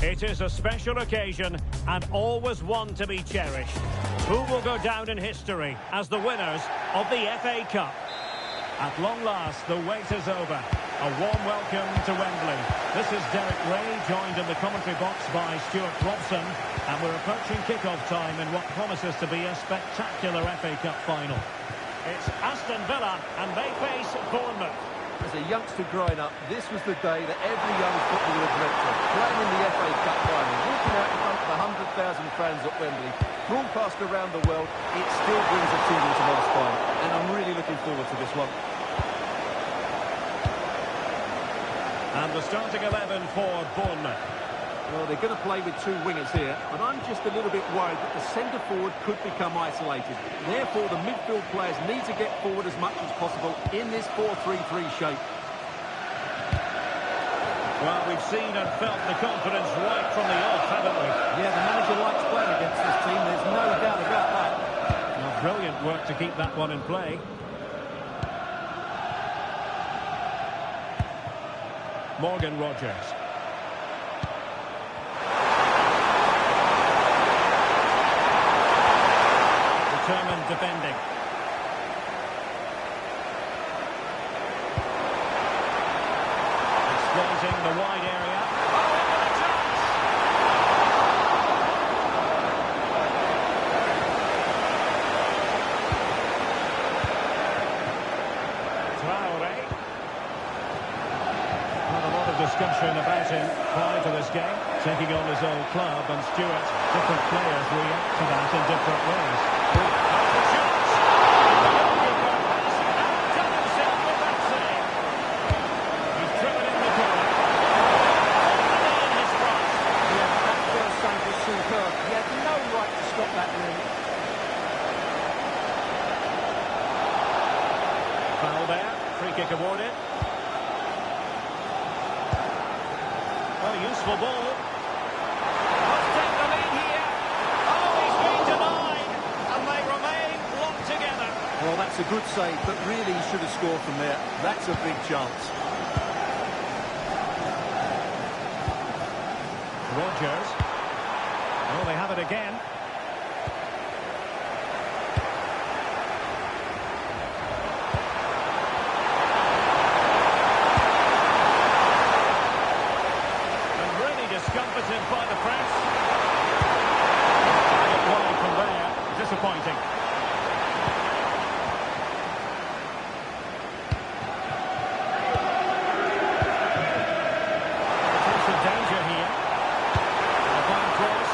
It is a special occasion and always one to be cherished. Who will go down in history as the winners of the FA Cup? At long last, the wait is over. A warm welcome to Wembley. This is Derek Ray, joined in the commentary box by Stuart Robson, and we're approaching kick-off time in what promises to be a spectacular FA Cup final. It's Aston Villa, and they face Bournemouth. As a youngster growing up, this was the day that every young footballer dreamt of. Playing in the FA Cup final, walking out in front of 100,000 fans at Wembley, broadcast around the world, it still brings a tingle to my spine. And I'm really looking forward to this one. And the starting 11 for Bournemouth. Well, they're going to play with two wingers here, but I'm just a little bit worried that the centre forward could become isolated. Therefore, the midfield players need to get forward as much as possible in this 4-3-3 shape. Well, we've seen and felt the confidence right from the off, haven't we? Yeah, the manager likes playing against this team, there's no doubt about that. Well, brilliant work to keep that one in play. Morgan Rogers. Determined defending. Exploiting the wide area. Oh, into the chance! Traore. Not a lot of discussion about him prior to this game. Taking on his old club, and Stuart, different players react to that in different ways. Foul there, free kick awarded. Oh, useful ball. Must take the lead here. Oh, he's been denied, and they remain locked together. Well, that's a good save, but really he should have scored from there. That's a big chance. Rogers. Oh, they have it again. Discomfited by the press. Wide from there. Disappointing. Potential danger here. A fine cross.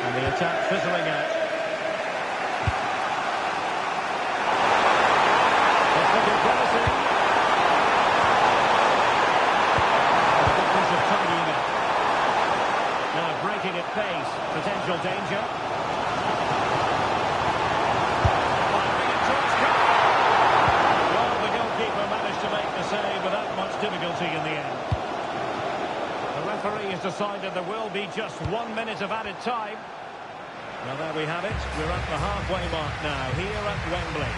And the attack fizzling out. That's looking promising. Now breaking at pace, potential danger. Firing it towards goal. Well, the goalkeeper managed to make the save without much difficulty in the end. The referee has decided there will be just 1 minute of added time. Well, there we have it. We're at the halfway mark now, here at Wembley.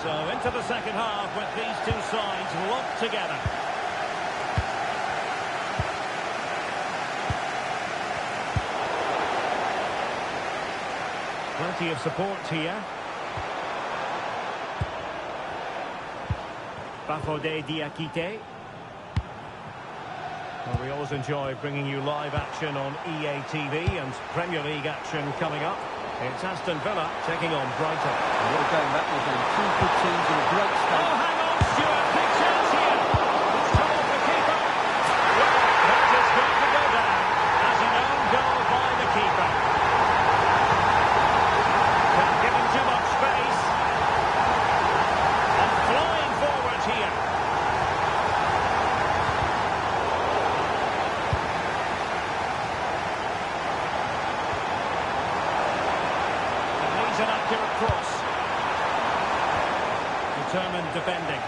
So into the second half with these two sides locked together. Plenty of support here. Bafodé Diakité. Well, we always enjoy bringing you live action on EA TV and Premier League action coming up. It's Aston Villa taking on Brighton. What a game that was in. Two good teams in a great state. Oh, hang on, Stuart. Big chance here. It's towards the keeper. Well, that is going to go down as an own goal by the keeper. Not given too much space. And flying forward here. An accurate cross. Determined defending.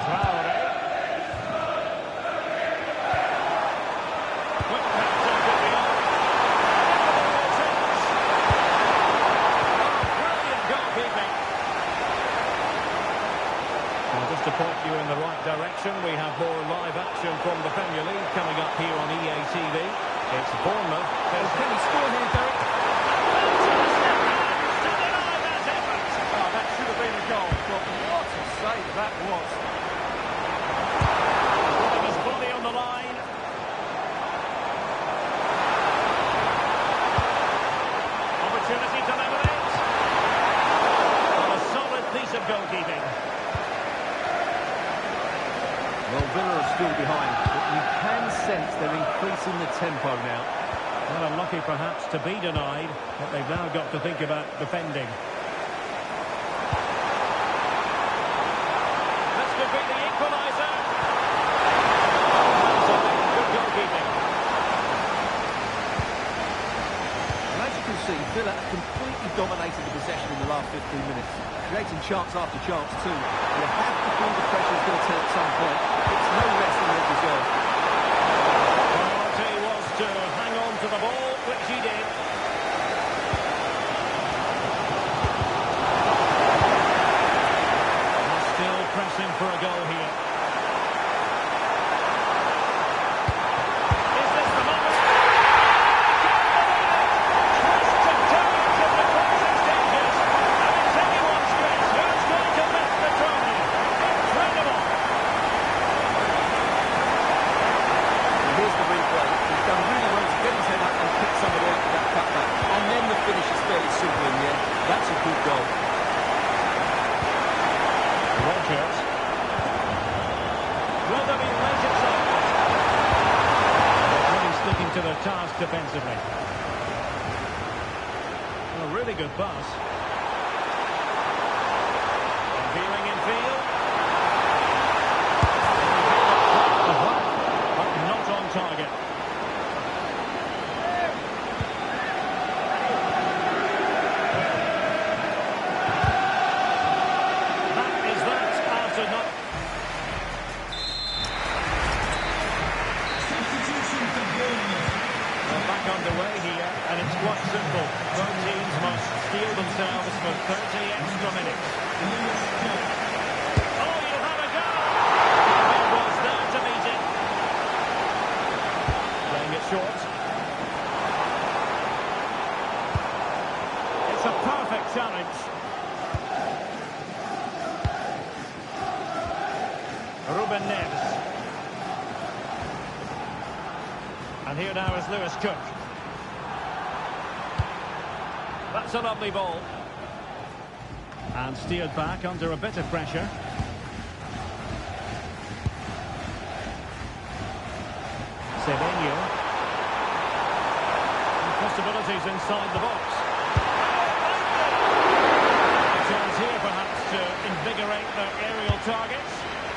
Traore. Quick pass over beyond. Brilliant goalkeeping. Well, just to point you in the right direction, we have more live action from the Premier League coming up here on EA TV. It's Bournemouth. Can he score here, Derek? Oh, that should have been a goal, but what a save that was. goalkeeping. Well, Villa are still behind, but you can sense they're increasing the tempo now. Well, unlucky perhaps to be denied, but they've now got to think about defending. This could be the equaliser. Good goalkeeping. And as you can see, Villa have completely dominated the possession in the last 15 minutes, creating chance after chance too. You have to feel the pressure is going to turn at some point. It's no less than they deserve. Priority was to hang on to the ball, which he did. They're still pressing for a goal here. Is this the moment? Twisted turns in the closing stages. And it's anyone's guess who's going to lift the trophy. Incredible. Here's the replay. He's done really well to get his head up and pick somebody out with that cutback. And then the finish is fairly simple in the end. That's a good goal. Rogers. Will there be later time? Really sticking to their task defensively. A really good pass. Veering in field. But not on target. That is that after not. Substitution for Bournemouth. We're back underway here, and it's quite simple. Both teams must steel themselves for 30 extra minutes. Lewis Cook. Oh, you have a go! It was there to meet it. Playing it short. It's a perfect challenge. Ruben Neves. And here now is Lewis Cook. That's a lovely ball. And steered back under a bit of pressure. Semenyo. And possibilities inside the box. A chance here perhaps to invigorate their aerial targets.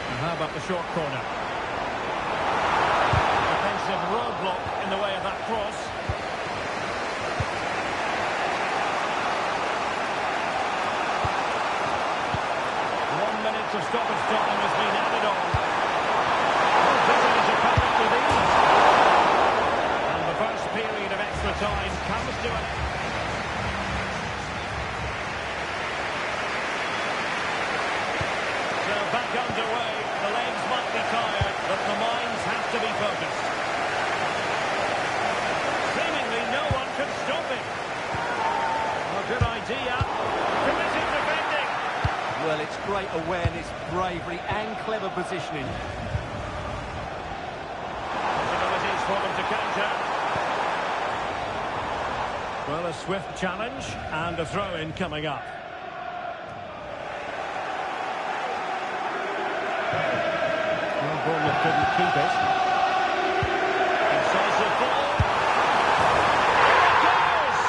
And how about the short corner? Defensive roadblock in the way of that cross. Of stoppage time has been added on. Visitors are coming with ease. And the first period of extra time comes to an end. So back underway. The legs might be tired, but the minds have to be focused. Seemingly no one can stop it. A good idea. Committed defending. Well, it's great awareness, bravery and clever positioning. Possibilities for them to counter. Well, a swift challenge and a throw-in coming up. Well, Bournemouth couldn't keep it. Incisive ball. It goes!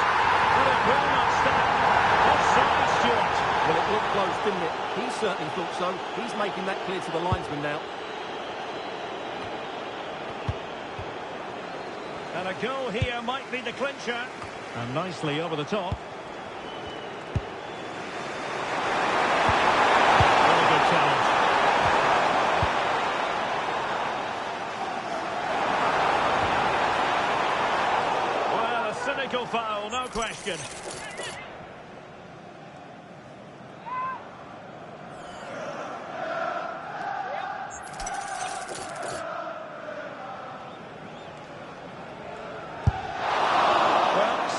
But it will not stand. Offside, Stewart. Well, it looked close, didn't it? He certainly thought so. He's making that clear to the linesman now. And a goal here might be the clincher. And nicely over the top. Very good challenge. Well, a cynical foul, no question.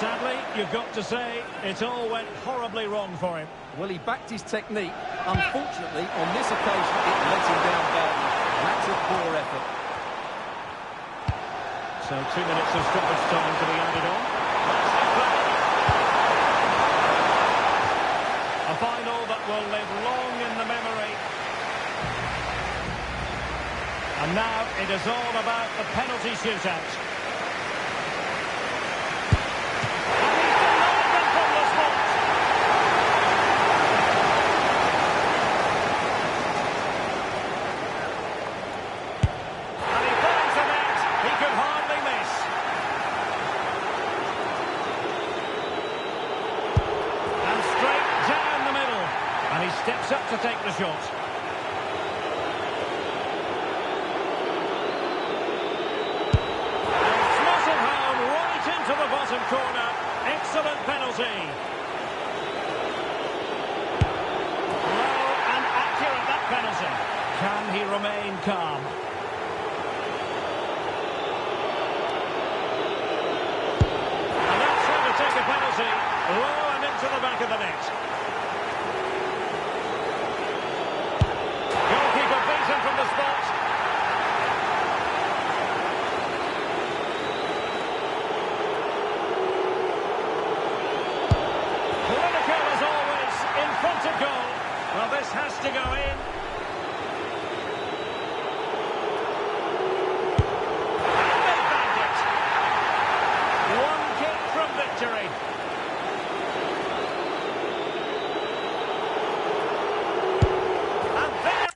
Sadly, you've got to say, it all went horribly wrong for him. Well, he backed his technique. Unfortunately, on this occasion, it let him down badly. That's a poor effort. So 2 minutes of stoppage time to be added on. A A final that will live long in the memory. And now it is all about the penalty shootout. And he's denied them from the spot. And he finds the net. He could hardly miss. And straight down the middle. And he steps up to take the shot. To the bottom corner. Excellent penalty. Low and accurate, that penalty. Can he remain calm? And that's how to take a penalty. Low and into the back of the net. Goalkeeper beaten from the spot. Goal. Well, this has to go in. And they bagged it. One kick from victory. And there...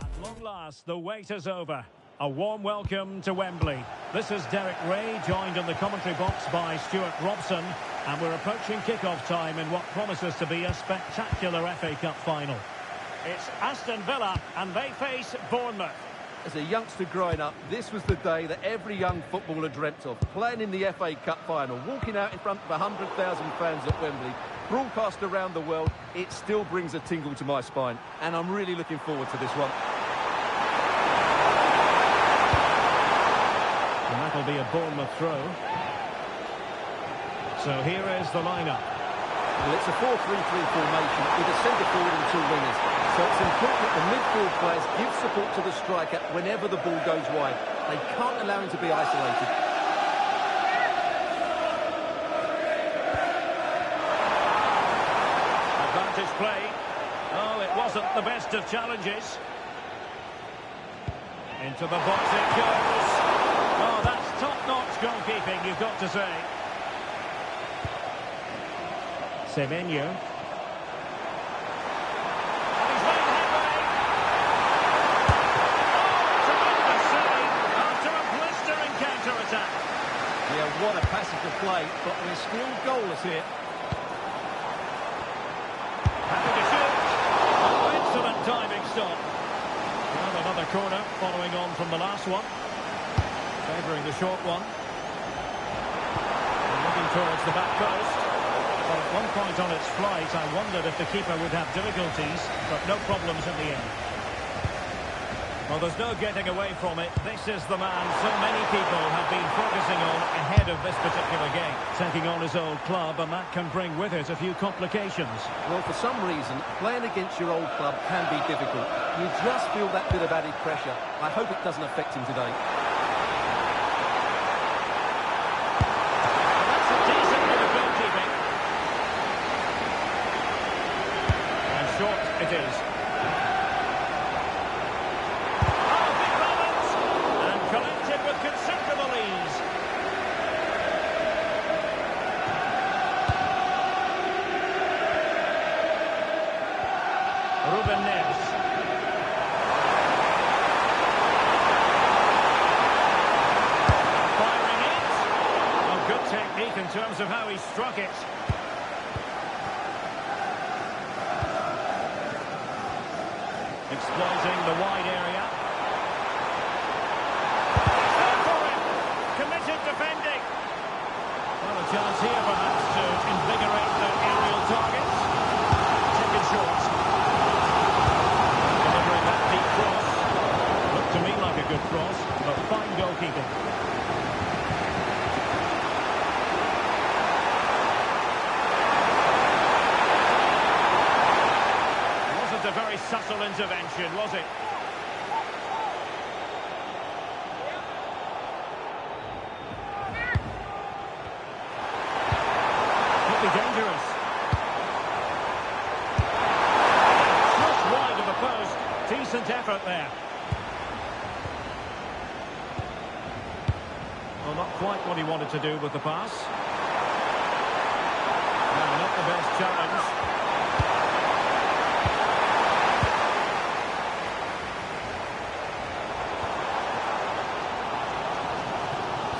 At long last, the wait is over. A warm welcome to Wembley. This is Derek Ray, joined in the commentary box by Stuart Robson, and we're approaching kick-off time in what promises to be a spectacular FA Cup final. It's Aston Villa, and they face Bournemouth. As a youngster growing up, this was the day that every young footballer dreamt of. Playing in the FA Cup final, walking out in front of 100,000 fans at Wembley, broadcast around the world, it still brings a tingle to my spine. And I'm really looking forward to this one. And that'll be a Bournemouth throw. So here is the lineup. Well, it's a 4-3-3 formation with a centre forward and two wingers. So it's important that the midfield players give support to the striker whenever the ball goes wide. They can't allow him to be isolated. Advantage play. Oh, it wasn't the best of challenges. Into the box it goes. Oh, that's top-notch goalkeeping, you've got to say. Semenyo. And he's made headway. Oh, tremendous save after a blistering counter-attack. Yeah, what a passage of play, but we're still goalless here. Happy to shoot. Oh, excellent diving stop. Well, another corner following on from the last one. Favouring the short one. And looking towards the back post. Well, at one point on its flight, I wondered if the keeper would have difficulties, but no problems in the end. Well, there's no getting away from it. This is the man so many people have been focusing on ahead of this particular game. Taking on his old club, and that can bring with it a few complications. Well, for some reason, playing against your old club can be difficult. You just feel that bit of added pressure. I hope it doesn't affect him today. That's a decent bit of goalkeeping. And short it is. Oh, big moments! And collected with considerable ease. Ruben Neves. Firing it. Oh, good technique in terms of how he struck it. Exploiting the wide area. There for it. Committed defending. Well, a chance here perhaps to invigorate the aerial targets. Taken short. Delivering that deep cross. Looked to me like a good cross, but fine goalkeeping. Wasn't a very subtle intervention, was it? be dangerous. Just wide of the post. Decent effort there. Well, not quite what he wanted to do with the pass. No, not the best challenge.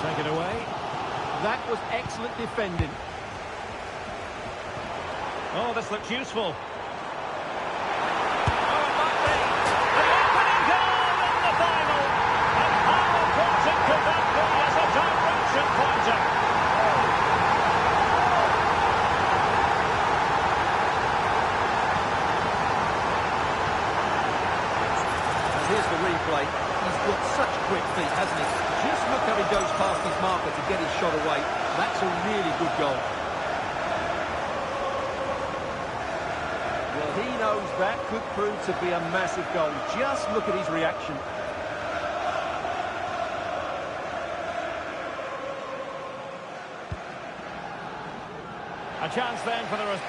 Take it away. That was excellent defending. Oh, this looks useful. Oh, it might be. The opening goal in the final. And how important could that be as a direction pointer? And here's the replay. He's got such quick feet, hasn't he? Just look how he goes past his marker to get his shot away. That's a really good goal. Well, he knows that could prove to be a massive goal. Just look at his reaction. A chance then for the rest.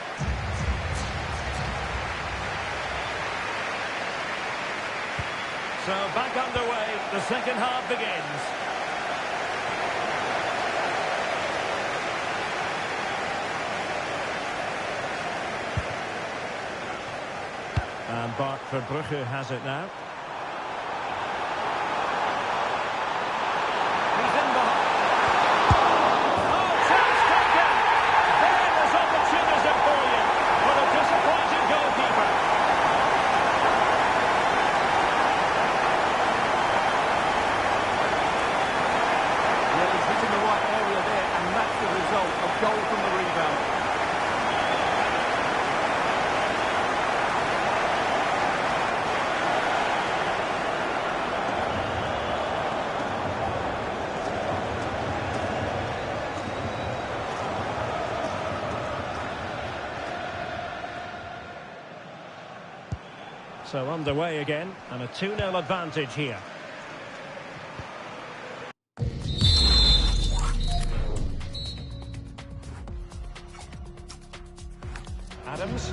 So back underway, the second half begins. And Bart Verbrugge has it now. He's in behind. Oh, chance taken! There was opportunity for you, but a disappointing goalkeeper. Well, he's hitting the right area there, and that's the result. A goal from the rebound. So underway again, and a 2-0 advantage here. Adams.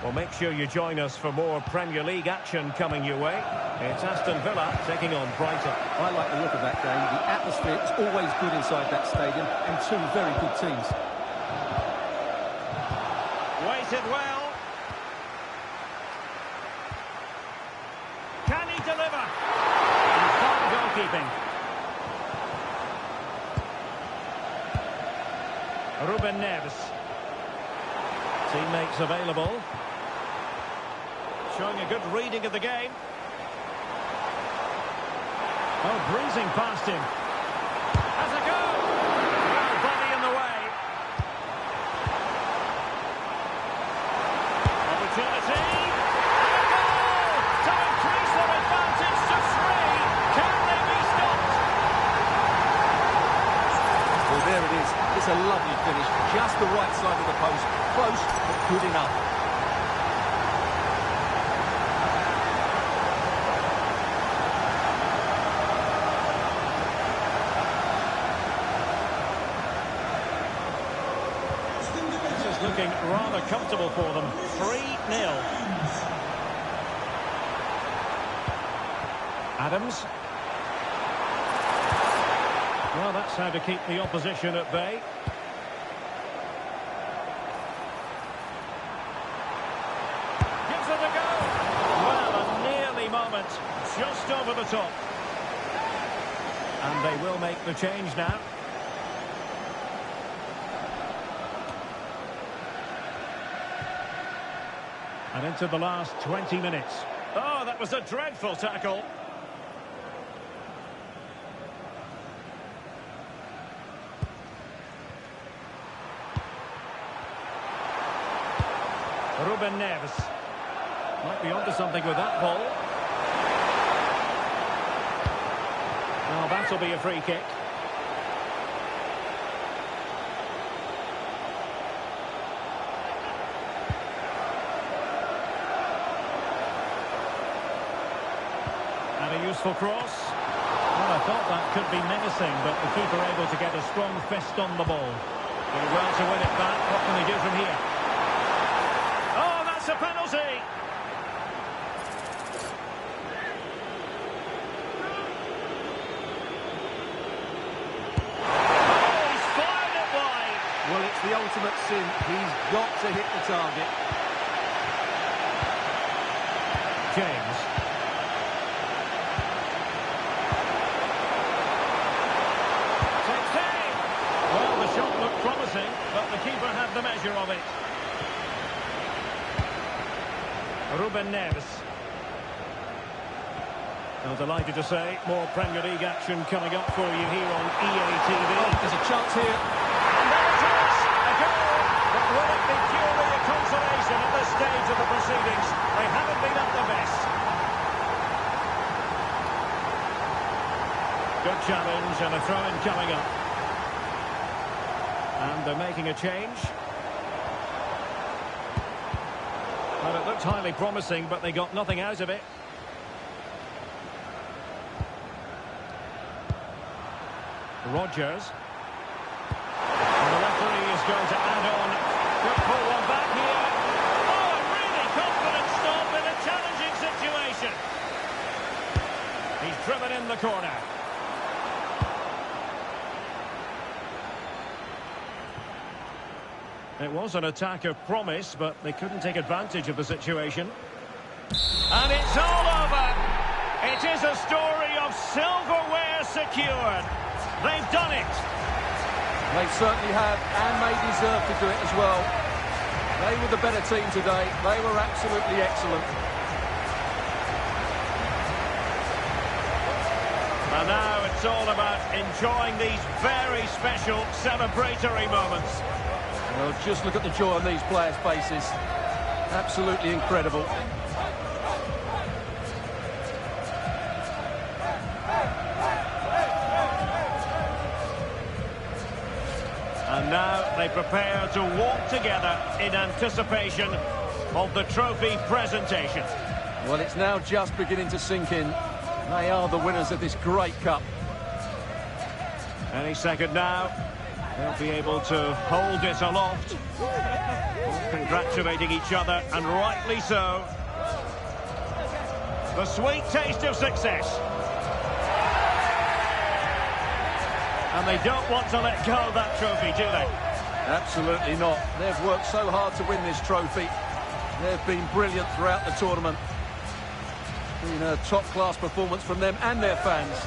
Well, make sure you join us for more Premier League action coming your way. It's Aston Villa taking on Brighton. I like the look of that game. The atmosphere is always good inside that stadium, and two very good teams. Waited well. Can he deliver? Fine goalkeeping. Ruben Neves. Teammates available. Showing a good reading of the game. Oh, breezing past him. Has a go. Well, body in the way. Opportunity. And a goal to increase their advantage to 3. Can they be stopped? Well, there it is. It's a lovely finish. Just the right side of the post. Close, but good enough. This is looking rather comfortable for them. 3-0. Adams. Well, that's how to keep the opposition at bay. Gives it a go. Well, a nearly moment. Just over the top. And they will make the change now. And into the last 20 minutes. Oh, that was a dreadful tackle. Ruben Neves. Might be onto something with that ball. Well, that'll be a free kick. And a useful cross. Well, I thought that could be menacing, but the keeper able to get a strong fist on the ball. Doing well to win it back. What can they do from here? Oh, that's a penalty! Oh, he's fired it wide! Well, it's the ultimate sin. He's got to hit the target. James. Takes aim! Well, the shot looked promising, but the keeper had the measure of it. Ruben Neves. Well, delighted to say, more Premier League action coming up for you here on EA TV. Oh, there's a chance here. And there it is! A goal! But will it be purely a consolation at this stage of the proceedings? They haven't been at their best. Good challenge and a throw-in coming up. And they're making a change. Well, it looked highly promising, but they got nothing out of it. Rodgers. And the referee is going to add on. Could pull one back here. Oh, a really confident stop in a challenging situation. He's driven in the corner. It was an attack of promise, but they couldn't take advantage of the situation. And it's all over. It is a story of silverware secured. They've done it. They certainly have, and they deserve to do it as well. They were the better team today. They were absolutely excellent. And now it's all about enjoying these very special celebratory moments. Well, just look at the joy on these players' faces. Absolutely incredible. And now they prepare to walk together in anticipation of the trophy presentation. Well, it's now just beginning to sink in. They are the winners of this great cup. Any second now, they'll be able to hold it aloft. Congratulating each other, and rightly so. The sweet taste of success. And they don't want to let go of that trophy, do they? Absolutely not. They've worked so hard to win this trophy. They've been brilliant throughout the tournament. Been a top-class performance from them and their fans.